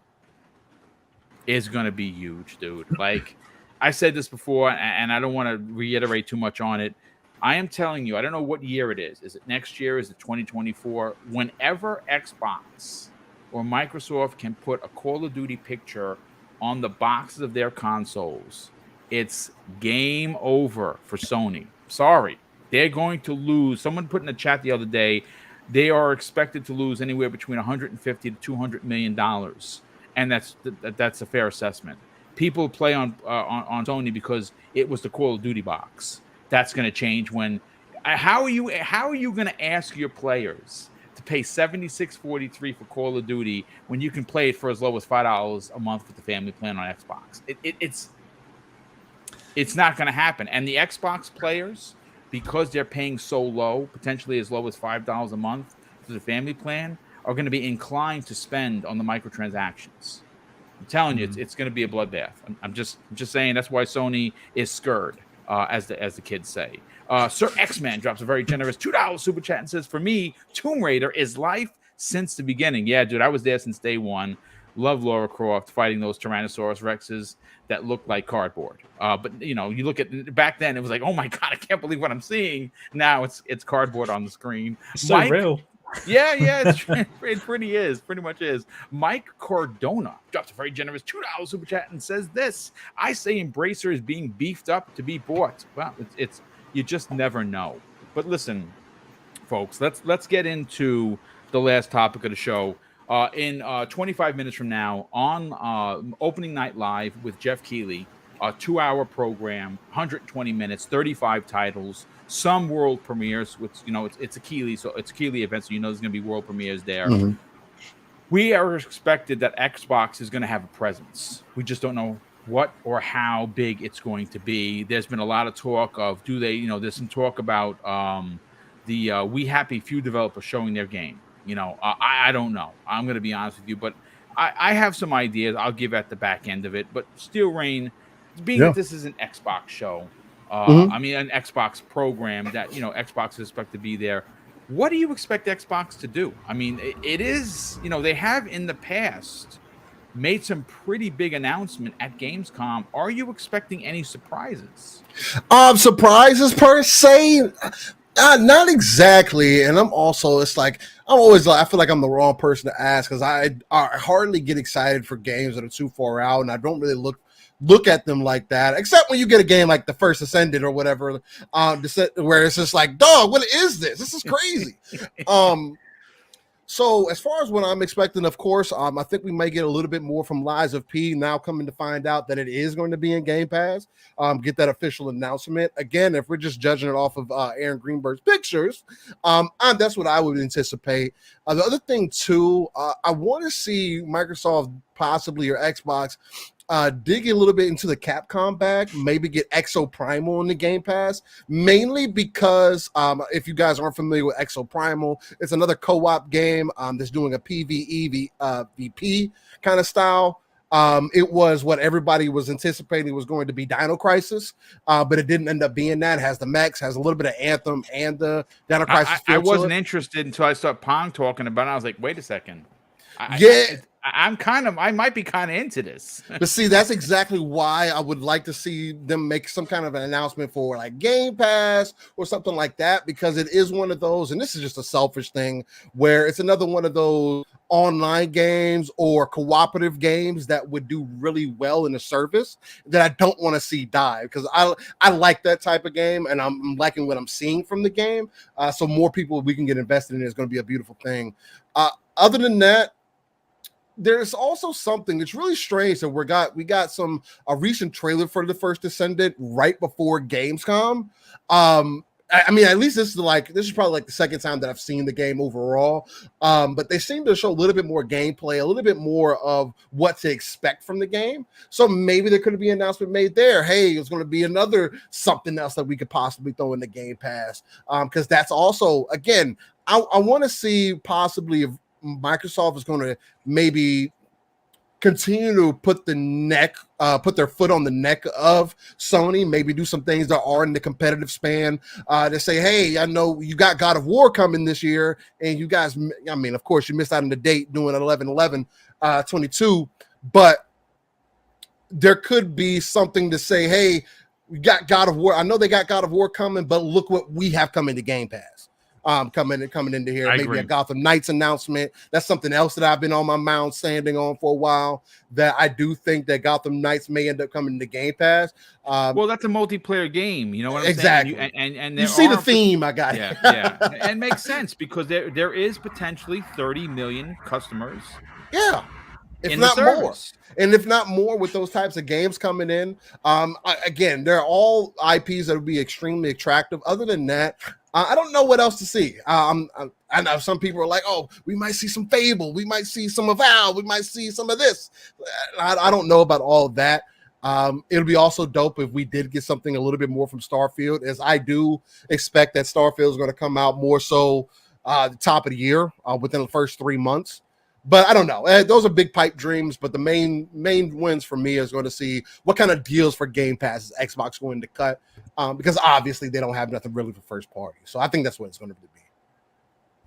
is going to be huge, dude. Like I said this before, and I don't want to reiterate too much on it. I am telling you, I don't know what year it is. Is it next year? Is it 2024? Whenever Xbox or Microsoft can put a Call of Duty picture on the boxes of their consoles, it's game over for Sony. Sorry. They're going to lose. Someone put in the chat the other day, they are expected to lose anywhere between 150 to $200 million. And that's a fair assessment. People play on Sony because it was the Call of Duty box. That's going to change when. How are you going to ask your players to pay $76.43 for Call of Duty when you can play it for as low as $5 a month with the family plan on Xbox? It's not going to happen. And the Xbox players, because they're paying so low, potentially as low as $5 a month for the family plan, are going to be inclined to spend on the microtransactions. I'm telling you, it's going to be a bloodbath. I'm just saying that's why Sony is scared, as the kids say. Sir X-Man drops a very generous $2 super chat and says, for me, Tomb Raider is life since the beginning. Yeah, dude, I was there since day one. Love Lara Croft fighting those Tyrannosaurus Rexes that look like cardboard. But you look at back then, it was like, oh my God, I can't believe what I'm seeing. Now it's cardboard on the screen. So real. Yeah, it pretty much is. Mike Cardona drops a very generous $2 super chat and says this: I say Embracer is being beefed up to be bought. Well, it's you just never know. But listen, folks, let's get into the last topic of the show. In 25 minutes from now, on opening night live with Jeff Keighley, a 2-hour program, 120 minutes, 35 titles, some world premieres. Which it's a Keighley, so it's a Keighley event, so there's going to be world premieres there. Mm-hmm. We are expected that Xbox is going to have a presence. We just don't know what or how big it's going to be. There's been a lot of talk of there's some talk about the We Happy Few developers showing their game. I don't know. I'm going to be honest with you, but I have some ideas I'll give at the back end of it. But Steel Rain, being that this is an Xbox show, I mean, an Xbox program that, Xbox is expected to be there. What do you expect Xbox to do? I mean, it is, they have in the past made some pretty big announcement at Gamescom. Are you expecting any surprises? Surprises per se? Not exactly. And I'm also, I feel like I'm the wrong person to ask because I hardly get excited for games that are too far out, and I don't really look at them like that, except when you get a game like the First Ascended or whatever, where it's just like, dog, what is this? This is crazy. So as far as what I'm expecting, of course, I think we may get a little bit more from Lies of P now coming to find out that it is going to be in Game Pass. Get that official announcement. Again, if we're just judging it off of Aaron Greenberg's pictures, that's what I would anticipate. The other thing, too, I want to see Microsoft possibly or Xbox dig a little bit into the Capcom bag, maybe get Exo Primal in the Game Pass, mainly because if you guys aren't familiar with Exo Primal, it's another co-op game that's doing a PvE VP kind of style. It was what everybody was anticipating was going to be Dino Crisis, but it didn't end up being that. It has the mechs, has a little bit of Anthem and the Dino Crisis. I wasn't interested until I saw Pong talking about it. I was like, wait a second. I might be kind of into this. But see, that's exactly why I would like to see them make some kind of an announcement for like Game Pass or something like that, because it is one of those, and this is just a selfish thing, where it's another one of those online games or cooperative games that would do really well in the service that I don't want to see die, because I like that type of game, and I'm liking what I'm seeing from the game. So more people we can get invested in is going to be a beautiful thing. Other than that, there's also something that's really strange that we got a recent trailer for the first Descendant right before Gamescom. I mean, at least this is probably like the second time that I've seen the game overall. But they seem to show a little bit more gameplay, a little bit more of what to expect from the game. So maybe there could be an announcement made there. Hey, it's going to be another something else that we could possibly throw in the Game Pass. Because that's also, again, I want to see possibly if Microsoft is going to maybe continue to put their foot on the neck of Sony, maybe do some things that are in the competitive span, to say, hey, I know you got God of War coming this year, and you guys, I mean, of course, you missed out on the date doing 11/11/22, but there could be something to say, hey, we got God of War. I know they got God of War coming, but look what we have coming to Game Pass. Coming into here. Maybe agree. A Gotham Knights announcement. That's something else that I've been on my mound standing on for a while, that I do think that Gotham Knights may end up coming to Game Pass. Well, that's a multiplayer game. You know what I'm exactly. saying? And you see the theme I got. Yeah. And makes sense, because there is potentially 30 million customers. Yeah. If not more. And if not more, with those types of games coming in, again, they're all IPs that would be extremely attractive. Other than that, I don't know what else to see. I know some people are like, oh, we might see some Fable, we might see some Avowed, we might see some of this. I don't know about all of that. It'll be also dope if we did get something a little bit more from Starfield, as I do expect that Starfield is going to come out more so the top of the year, within the first 3 months. But I don't know. Those are big pipe dreams. But the main wins for me is going to see what kind of deals for Game Pass is Xbox going to cut, because obviously they don't have nothing really for first party. So I think that's what it's going to be.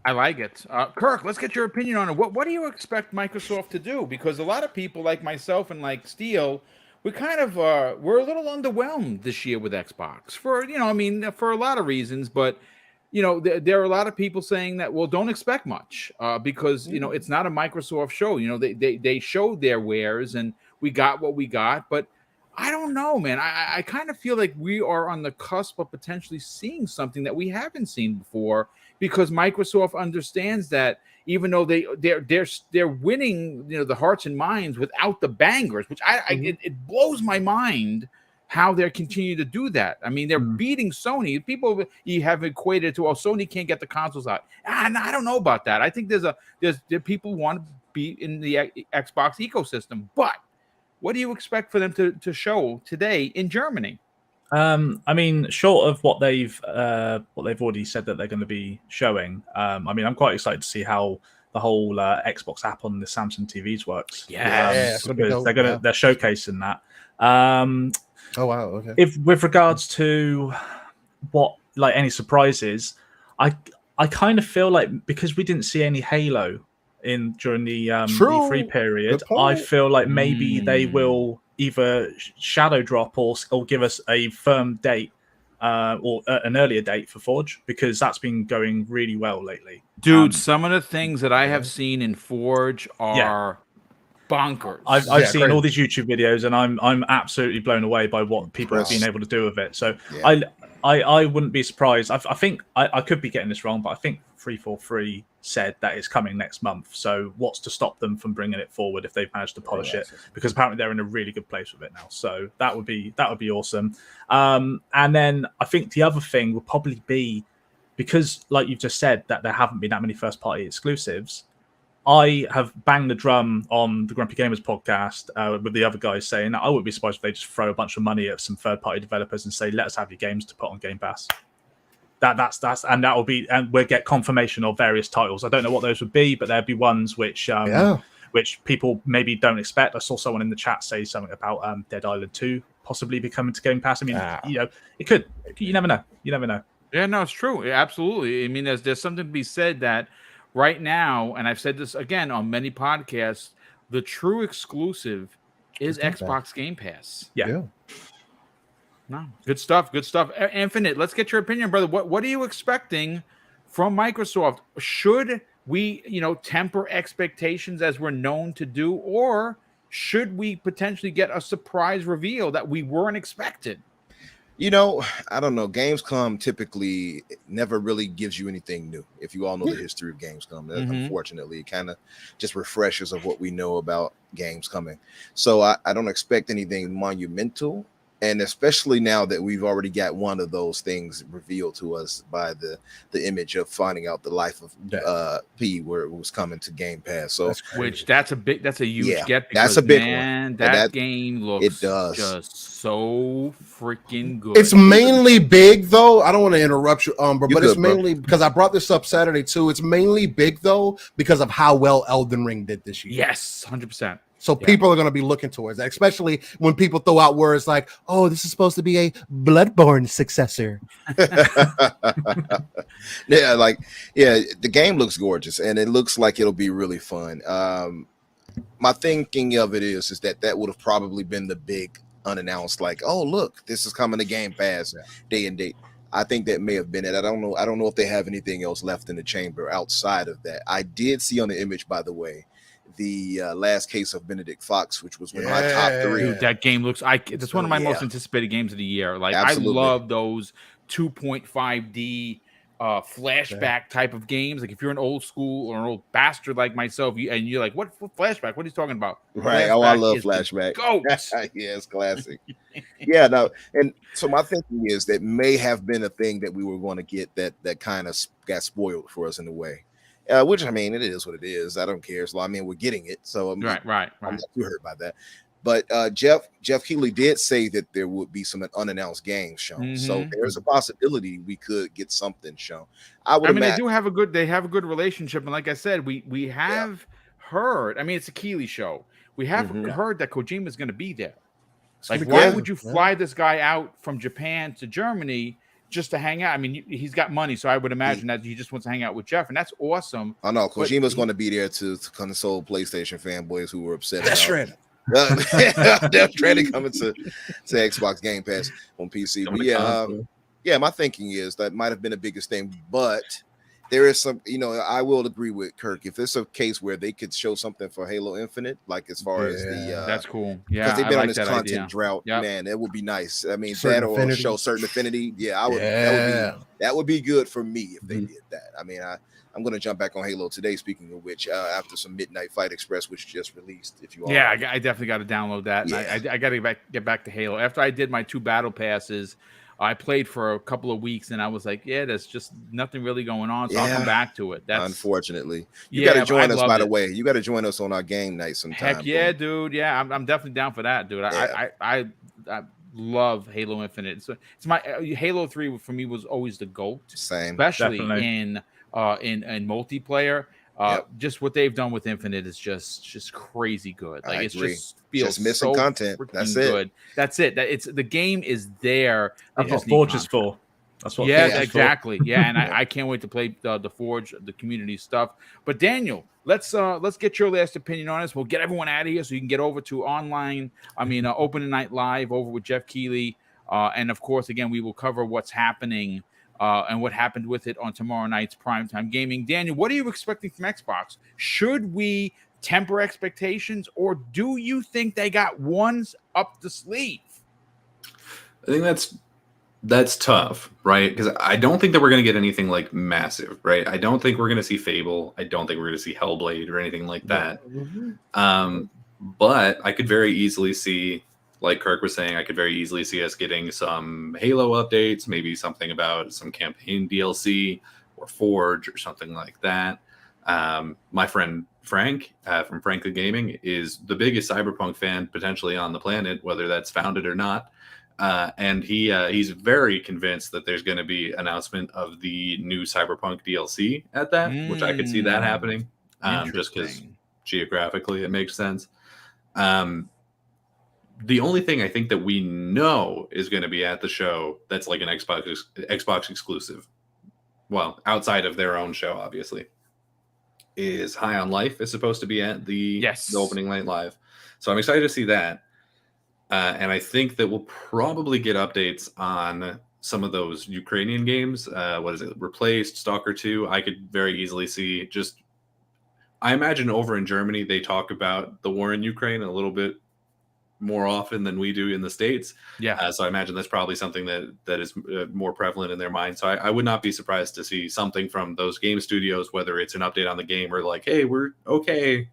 I like it. Kirk, let's get your opinion on it. What do you expect Microsoft to do? Because a lot of people like myself and like Steele, we kind of we're a little underwhelmed this year with Xbox for a lot of reasons, but there are a lot of people saying that, well, don't expect much because, it's not a Microsoft show. They showed their wares and we got what we got. But I don't know, man. I kind of feel like we are on the cusp of potentially seeing something that we haven't seen before, because Microsoft understands that even though they're winning, the hearts and minds without the bangers, which it blows my mind how they're continuing to do that. I mean, they're beating Sony. People you have equated to, Sony can't get the consoles out. I don't know about that. I think there people want to be in the Xbox ecosystem. But what do you expect for them to show today in Germany? I mean, short of what they've already said that they're going to be showing, I mean, I'm quite excited to see how the whole Xbox app on the Samsung TVs works. Yeah, because they're showcasing that. Oh wow! Okay. If with regards to what any surprises, I kind of feel like, because we didn't see any Halo during the E3 period, I feel like maybe they will either shadow drop or give us a firm date or an earlier date for Forge, because that's been going really well lately. Dude, some of the things that I have seen in Forge are bonkers. I've seen all these YouTube videos, and I'm absolutely blown away by what people have been able to do with it. So I wouldn't be surprised. I think I could be getting this wrong, but I think 343 said that it's coming next month. So what's to stop them from bringing it forward if they've managed to polish it? Because apparently they're in a really good place with it now. So that would be awesome. And then I think the other thing would probably be, because like you've just said, that there haven't been that many first party exclusives. I have banged the drum on the Grumpy Gamers podcast with the other guys saying that I wouldn't be surprised if they just throw a bunch of money at some third-party developers and say, "Let us have your games to put on Game Pass." And that will be, and we'll get confirmation of various titles. I don't know what those would be, but there'd be ones which people maybe don't expect. I saw someone in the chat say something about Dead Island 2 possibly be coming to Game Pass. I mean, it could. You never know. You never know. Yeah, no, it's true. Absolutely. I mean, there's something to be said that right now, and I've said this again on many podcasts, the true exclusive is Game Pass. Xbox Game Pass. Yeah. No, good stuff. Good stuff. Infinite, let's get your opinion, brother. What are you expecting from Microsoft? Should we, temper expectations as we're known to do, or should we potentially get a surprise reveal that we weren't expecting? I don't know. Gamescom typically never really gives you anything new. If you all know the history of Gamescom, unfortunately, it kind of just refreshes of what we know about games coming. So I don't expect anything monumental. And especially now that we've already got one of those things revealed to us by the image of finding out the life of P, where it was coming to Game Pass. So that's a huge get. That's a big one. That game looks just so freaking good. It's mainly big though. I don't want to interrupt you, but it's mainly because I brought this up Saturday too. It's mainly big though because of how well Elden Ring did this year. Yes, 100%. So people are going to be looking towards that, especially when people throw out words like, "Oh, this is supposed to be a Bloodborne successor." The game looks gorgeous, and it looks like it'll be really fun. My thinking of it is that would have probably been the big unannounced, like, "Oh, look, this is coming to Game Pass day and date." I think that may have been it. I don't know if they have anything else left in the chamber outside of that. I did see on the image, by the way, the last case of Benedict Fox, which was one of my top 3. Dude, that game looks it's one of my most anticipated games of the year. Like, absolutely. I love those 2.5D flashback type of games. Like, if you're an old school or an old bastard like myself, and you're like, what flashback? What are you talking about? Right. Flashback I love flashback. Yeah, it's classic. And so my thinking is that may have been a thing that we were going to get that kind of got spoiled for us in a way. Which, I mean, it is what it is. I don't care. So, I mean, we're getting it. So, I'm not too hurt by that. But Jeff Keighley did say that there would be some unannounced games shown. So there's a possibility we could get something shown. They have a good relationship. And like I said, we have heard, I mean, it's a Keighley show. We have heard that Kojima is going to be there. Like, why would you fly this guy out from Japan to Germany just to hang out? I mean, he's got money, so I would imagine that he just wants to hang out with Jeff, and that's awesome. I know Kojima's going to be there to console PlayStation fanboys who were upset. That's right. Death Stranding coming to Xbox Game Pass on PC. But my thinking is that might have been the biggest thing, but there is some, I will agree with Kirk. If it's a case where they could show something for Halo Infinite, like as far as the that's cool. Yeah, because they've been on this content drought, man. That would be nice. I mean, that or show certain affinity. Yeah, I would. That would be good for me if they did that. I mean, I'm going to jump back on Halo today. Speaking of which, after some Midnight Fight Express, which just released. If you I definitely got to download that. Yeah. And I got to get back to Halo. After I did my 2 battle passes, I played for a couple of weeks, and I was like, there's just nothing really going on, so I'll come back to it. That's unfortunately. You got to join us, by the way. You got to join us on our game night sometime. Heck yeah, dude. Yeah, I'm definitely down for that, dude. I love Halo Infinite. It's my Halo 3 for me was always the GOAT. Same. Especially in multiplayer. Just what they've done with Infinite is just crazy good. Like, it's just feels just missing content. That's good. That's it. The game is there. That's what Forge is for. That's what. Yeah, exactly. Yeah, and I can't wait to play the Forge, the community stuff. But Daniel, let's get your last opinion on this. We'll get everyone out of here so you can get over to Open Night Live over with Jeff Keighley, and of course, again, we will cover what's happening. And what happened with it on tomorrow night's Primetime Gaming. Daniel, what are you expecting from Xbox? Should we temper expectations, or do you think they got ones up the sleeve? I think that's tough, right? Because I don't think that we're going to get anything like massive, right? I don't think we're going to see Fable. I don't think we're going to see Hellblade or anything like that. But I could very easily see, like Kirk was saying, I could very easily see us getting some Halo updates, maybe something about some campaign DLC or Forge or something like that. My friend Frank from Frankly Gaming is the biggest Cyberpunk fan potentially on the planet, whether that's founded or not. And he's very convinced that there's going to be announcement of the new Cyberpunk DLC at that, which I could see that happening, just because geographically it makes sense. The only thing I think that we know is going to be at the show that's like an Xbox exclusive. Well, outside of their own show, obviously, is High on Life is supposed to be at the opening night live. So I'm excited to see that. And I think that we'll probably get updates on some of those Ukrainian games. What is it? Replaced, Stalker 2. I could very easily see just... I imagine over in Germany, they talk about the war in Ukraine a little bit more often than we do in the States. Yeah. So I imagine that's probably something that is more prevalent in their mind. So I would not be surprised to see something from those game studios, whether it's an update on the game or like, hey, we're okay.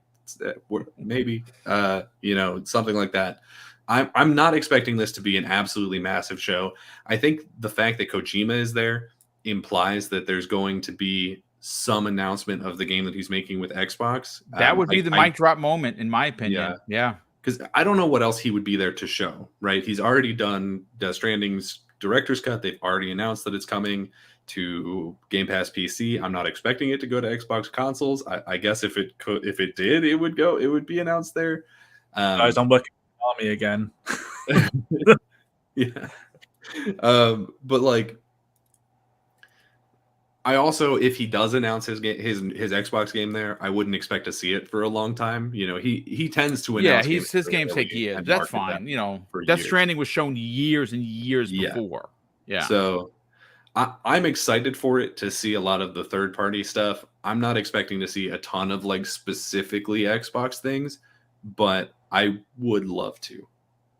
Maybe, something like that. I'm not expecting this to be an absolutely massive show. I think the fact that Kojima is there implies that there's going to be some announcement of the game that he's making with Xbox. That would be the mic drop moment, in my opinion. Yeah. Because I don't know what else he would be there to show, right? He's already done Death Stranding's director's cut. They've already announced that it's coming to Game Pass PC. I'm not expecting it to go to Xbox consoles. I guess if it did, it would be announced there. Guys, I'm working on Army again. Yeah. But like, I also, if he does announce his Xbox game there, I wouldn't expect to see it for a long time. He tends to announce. Yeah, his games take years. That's fine. Death Stranding was shown years and years before. Yeah. So I'm excited for it to see a lot of the third-party stuff. I'm not expecting to see a ton of like specifically Xbox things, but I would love to.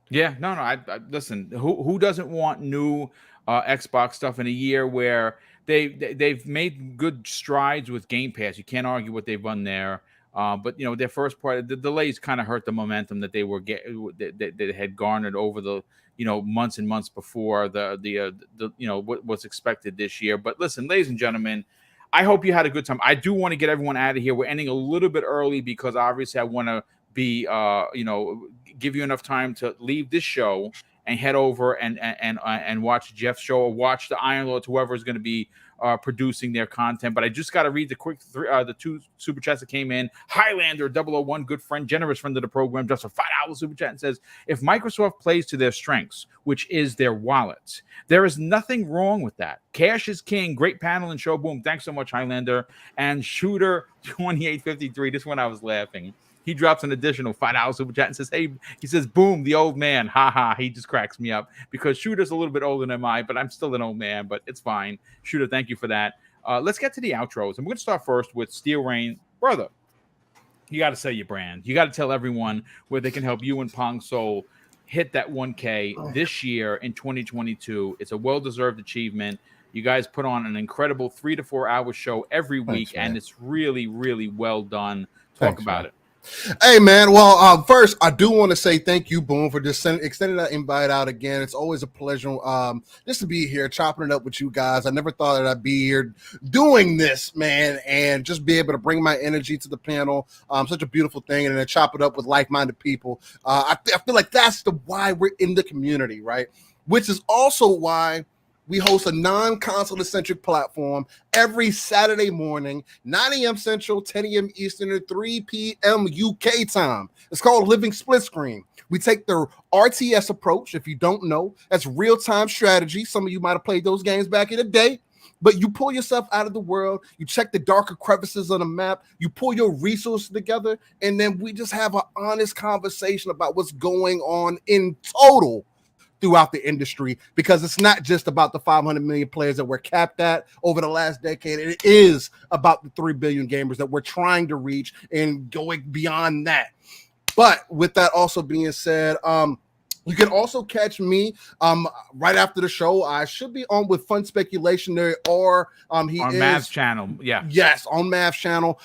Yeah. No. I listen. Who doesn't want new Xbox stuff in a year where they've made good strides with Game Pass. You can't argue what they've done there. But their first part, the delays kind of hurt the momentum that they were that had garnered over the months and months before what was expected this year. But listen, ladies and gentlemen, I hope you had a good time. I do want to get everyone out of here. We're ending a little bit early because obviously I want to be give you enough time to leave this show and head over and watch Jeff's show or watch the Iron Lords, whoever is going to be producing their content. But I just got to read the two super chats that came in. Highlander 001, good friend, generous friend of the program, just a $5 super chat and says, if Microsoft plays to their strengths, which is their wallets, there is nothing wrong with that. Cash is king. Great panel and show. Boom. Thanks so much, Highlander. And Shooter 2853. This one I was laughing. He drops an additional $5 super chat and says, hey, he says, boom, the old man. Ha ha. He just cracks me up because Shooter's a little bit older than I, but I'm still an old man, but it's fine. Shooter, thank you for that. Let's get to the outros. And we're going to start first with Steel Rain. Brother, you got to sell your brand. You got to tell everyone where they can help you and Pong Soul hit that 1K this year in 2022. It's a well-deserved achievement. You guys put on an incredible 3 to 4 hour show every week, and it's really, really well done. Talk about it. Hey, man. Well, first, I do want to say thank you, Boom, for just extending that invite out again. It's always a pleasure just to be here, chopping it up with you guys. I never thought that I'd be here doing this, man, and just be able to bring my energy to the panel. Such a beautiful thing, and then chop it up with like-minded people. I feel like that's why we're in the community, right? Which is also why we host a non-console-centric platform every Saturday morning, 9 a.m. Central, 10 a.m. Eastern, and 3 p.m. UK time. It's called Living Split Screen. We take the RTS approach. If you don't know, that's real-time strategy. Some of you might have played those games back in the day. But you pull yourself out of the world, you check the darker crevices on the map, you pull your resources together, and then we just have an honest conversation about what's going on in total throughout the industry, because it's not just about the 500 million players that we're capped at over the last decade. It is about the 3 billion gamers that we're trying to reach and going beyond that. But with that also being said, you can also catch me right after the show. I should be on with Fun Speculation there, or on Mav's channel. Yeah. Yes, on Mav's channel.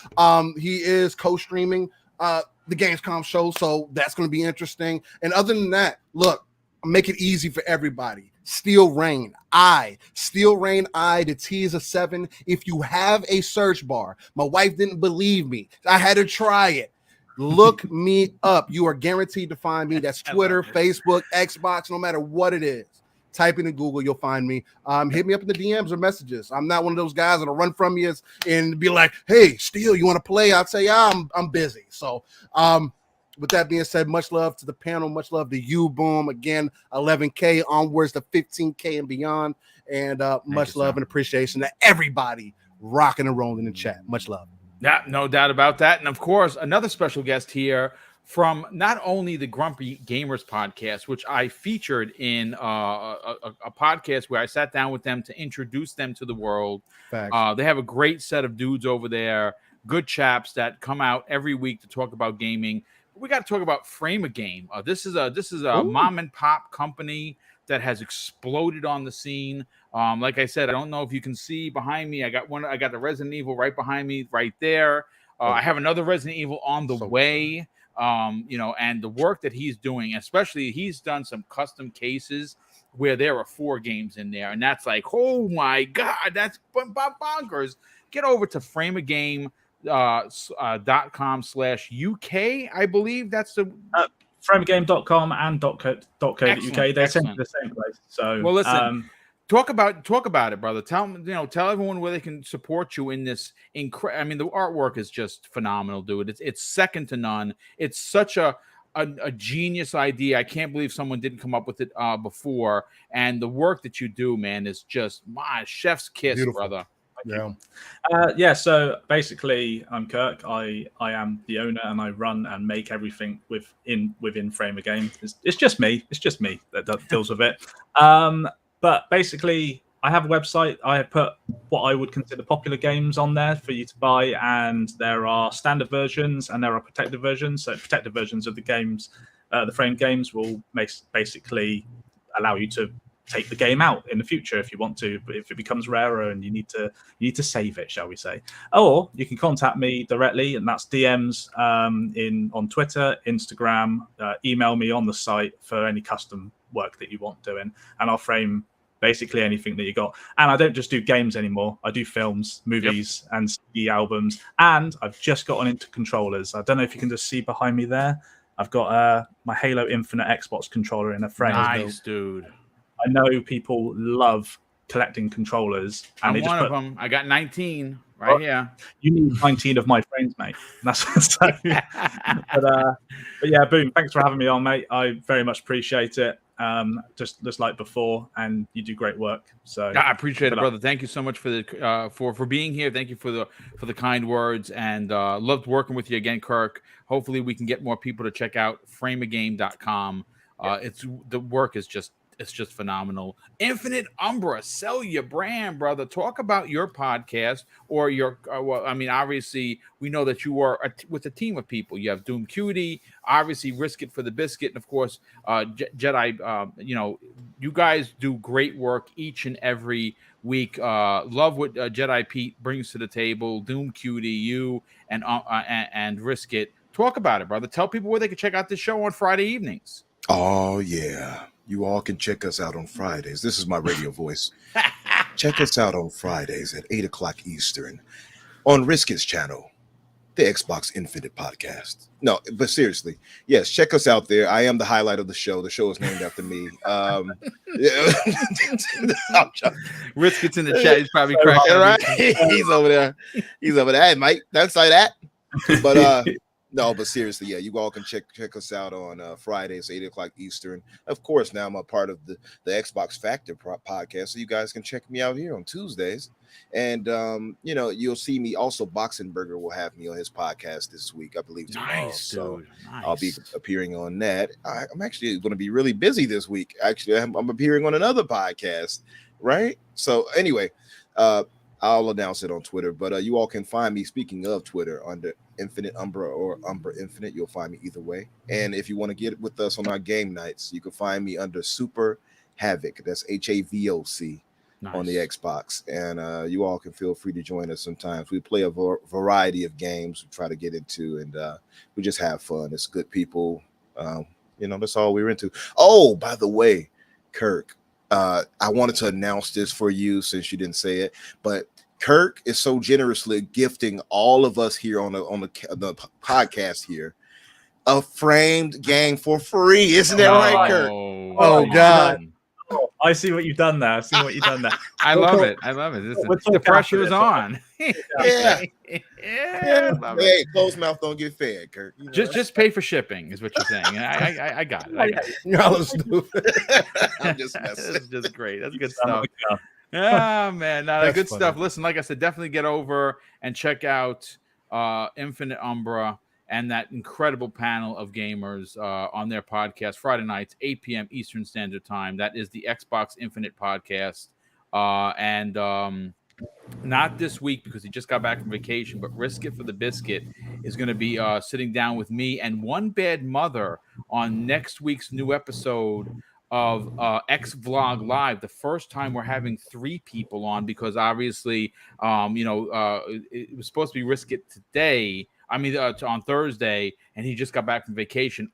He is co-streaming the Gamescom show, so that's going to be interesting. And other than that, look, make it easy for everybody. Steel Rain, the T is a 7. If you have a search bar, my wife didn't believe me. I had to try it. Look me up. You are guaranteed to find me. That's Twitter, Facebook, Xbox, no matter what it is. Type in Google, you'll find me. Hit me up in the DMs or messages. I'm not one of those guys that'll run from you and be like, hey, Steel, you want to play? I'll say, yeah, I'm busy. So, with that being said, much love to the panel. Much love to you, Boom. Again, 11K onwards to 15K and beyond. And much love and appreciation to everybody rocking and rolling in the chat. Much love. Yeah, no doubt about that. And of course, another special guest here from not only the Grumpy Gamers podcast, which I featured in a podcast where I sat down with them to introduce them to the world. Facts. They have a great set of dudes over there, good chaps that come out every week to talk about gaming. We got to talk about Frame a Game. This is a mom and pop company that has exploded on the scene. Like I said, I don't know if you can see behind me. I got the Resident Evil right behind me, right there. I have another Resident Evil on the way. And the work that he's doing, especially he's done some custom cases where there are 4 games in there, and that's like, oh my god, that's bonkers. Get over to frameagame.com/UK, I believe that's the frameagame.com and .co.uk. They're the same place. So well, listen, talk about it, brother. Tell everyone where they can support you in this. I mean, the artwork is just phenomenal, dude. It's second to none. It's such a genius idea. I can't believe someone didn't come up with it before. And the work that you do, man, is just my chef's kiss. Beautiful. Brother. Yeah. So basically, I'm Kirk. I am the owner, and I run and make everything within Frame a Game. It's just me. It's just me that deals with it. But basically, I have a website. I have put what I would consider popular games on there for you to buy, and there are standard versions and there are protected versions. So protected versions of the games, the Frame games, will basically allow you to take the game out in the future if you want to, but if it becomes rarer and you need to save it, shall we say. Or you can contact me directly, and that's DMs on Twitter, Instagram, email me on the site for any custom work that you want doing, and I'll frame basically anything that you got. And I don't just do games anymore. I do films, movies, and CD albums, and I've just gotten into controllers. I don't know if you can just see behind me there. I've got my Halo Infinite Xbox controller in a frame. Nice, dude. I know people love collecting controllers. And I'm one of them. I got 19 here. You need 19 of my frames, mate. That's so. But yeah, Boom. Thanks for having me on, mate. I very much appreciate it. Just like before, and you do great work. So I appreciate it, brother. Thank you so much for the for being here. Thank you for the kind words, and loved working with you again, Kirk. Hopefully, we can get more people to check out frameagame.com. It's the work is just. It's just phenomenal. Infinite Umbra, sell your brand, brother. Talk about your podcast or your. Well, I mean, obviously, we know that you are with a team of people. You have Doom Cutie, obviously, Risk It for the Biscuit, and of course, Jedi. You guys do great work each and every week. Love what Jedi Pete brings to the table. Doom Cutie, you and Risk It. Talk about it, brother. Tell people where they can check out this show on Friday evenings. Oh yeah. You all can check us out on Fridays. This is my radio voice. Check us out on Fridays at 8 o'clock Eastern on Riskit's channel, the Xbox Infinite podcast. No, but seriously, yes, check us out there. I am the highlight of the show. The show is named after me. Riskit's in the chat. He's probably cracking. Right? He's over there. Hey, Mike, don't say that. But no, but seriously, yeah, you all can check us out on Fridays, 8 o'clock Eastern. Of course, now I'm a part of the Xbox Factor podcast, so you guys can check me out here on Tuesdays. And, you'll see me also. Boxenberger will have me on his podcast this week, I believe. Nice, so dude. Nice. I'll be appearing on that. I'm actually going to be really busy this week. Actually, I'm appearing on another podcast, right? So anyway, I'll announce it on Twitter, but you all can find me, speaking of Twitter, under Infinite Umbra or Umbra Infinite. You'll find me either way. And if you want to get with us on our game nights, you can find me under Super Havoc. That's HAVOC. Nice. On the Xbox. And you all can feel free to join us sometimes. We play a variety of games we try to get into, and we just have fun. It's good people. That's all we're into. Oh, by the way, Kirk, I wanted to announce this for you since you didn't say it, but Kirk is so generously gifting all of us here on the podcast here a framed game for free. Isn't that right, Kirk? Oh God. I see what you've done there. I love it. The pressure is on. Yeah. Hey, closed mouth don't get fed, Kirk. Just pay for shipping is what you're saying. I got it. Y'all are stupid. I'm just messing. That's just great. That's good stuff. Oh man, good stuff. Listen, like I said, definitely get over and check out Infinite Umbra, and that incredible panel of gamers on their podcast Friday nights, 8 p.m. Eastern Standard Time. That is the Xbox Infinite podcast. Not this week because he just got back from vacation, but Risk It for the Biscuit is going to be sitting down with me and One Bad Mother on next week's new episode of X Vlog Live. The first time we're having 3 people on because obviously, it was supposed to be Risk It today. On Thursday, and he just got back from vacation.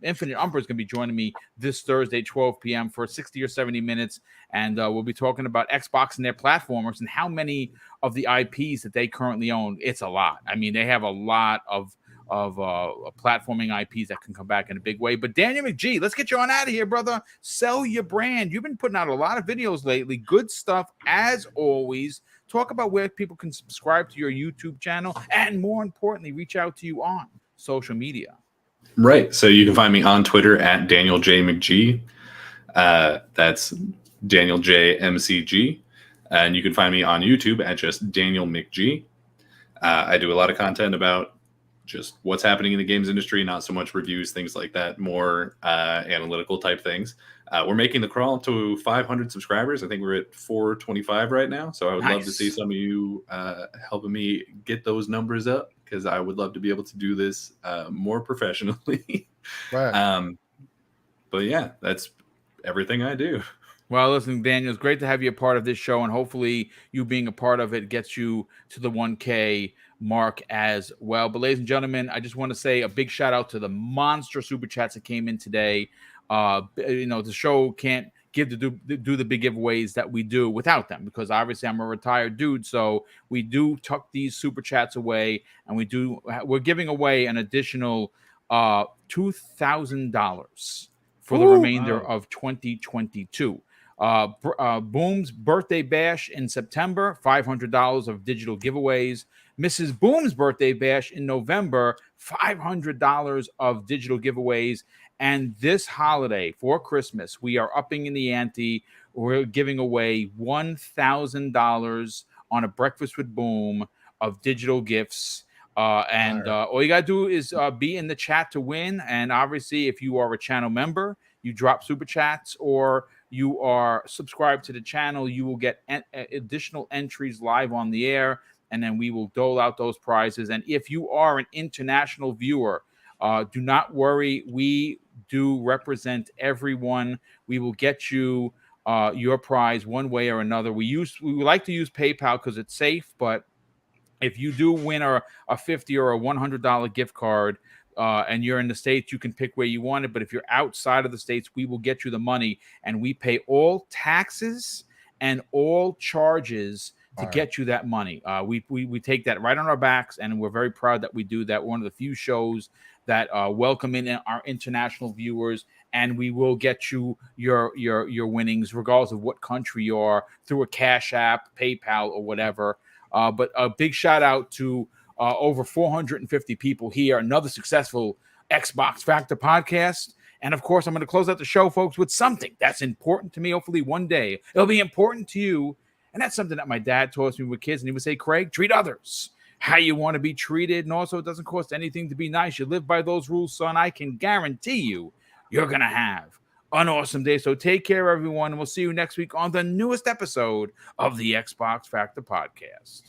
Infinite Umbra is going to be joining me this Thursday, 12 p.m. for 60 or 70 minutes, and we'll be talking about Xbox and their platformers and how many of the IPs that they currently own. It's a lot. I mean, they have a lot of platforming IPs that can come back in a big way. But Daniel McGee, let's get you on out of here, brother. Sell your brand. You've been putting out a lot of videos lately. Good stuff, as always. Talk about where people can subscribe to your YouTube channel and, more importantly, reach out to you on social media. Right. So you can find me on Twitter at Daniel J. McG. That's Daniel J. MCG. And you can find me on YouTube at just Daniel McG. I do a lot of content about just what's happening in the games industry, not so much reviews, things like that, more analytical type things. We're making the crawl to 500 subscribers. I think we're at 425 right now. So I would love to see some of you helping me get those numbers up, because I would love to be able to do this more professionally. Right. But yeah, that's everything I do. Well, listen, Daniel, it's great to have you a part of this show, and hopefully you being a part of it gets you to the 1K mark as well. But ladies and gentlemen, I just want to say a big shout out to the monster super chats that came in today. The show can't do the big giveaways that we do without them, because obviously I'm a retired dude. So we do tuck these super chats away, and we're giving away an additional $2,000 for the remainder of 2022. Boom's birthday bash in September, $500 of digital giveaways. Mrs. Boom's birthday bash in November, $500 of digital giveaways. And this holiday for Christmas, we are upping in the ante. We're giving away $1,000 on a Breakfast with Boom of digital gifts. All you got to do is be in the chat to win. And obviously, if you are a channel member, you drop super chats, or you are subscribed to the channel, you will get additional entries live on the air, and then we will dole out those prizes. And if you are an international viewer, do not worry. We do represent everyone. We will get you your prize one way or another. We like to use PayPal because it's safe, but if you do win a $50 or a $100 gift card, and you're in the States, you can pick where you want it. But if you're outside of the States, we will get you the money, and we pay all taxes and all charges to get you that money. We take that right on our backs, and we're very proud that we do that. We're one of the few shows that welcome in our international viewers, and we will get you your winnings, regardless of what country you are, through a Cash App, PayPal, or whatever. But a big shout out to over 450 people here. Another successful Xbox Factor podcast. And of course, I'm going to close out the show, folks, with something that's important to me. Hopefully one day it'll be important to you. And that's something that my dad taught me with kids. And he would say, Craig, treat others how you want to be treated. And also, it doesn't cost anything to be nice. You live by those rules, son. I can guarantee you're going to have an awesome day. So take care, everyone. And we'll see you next week on the newest episode of the Xbox Factor podcast.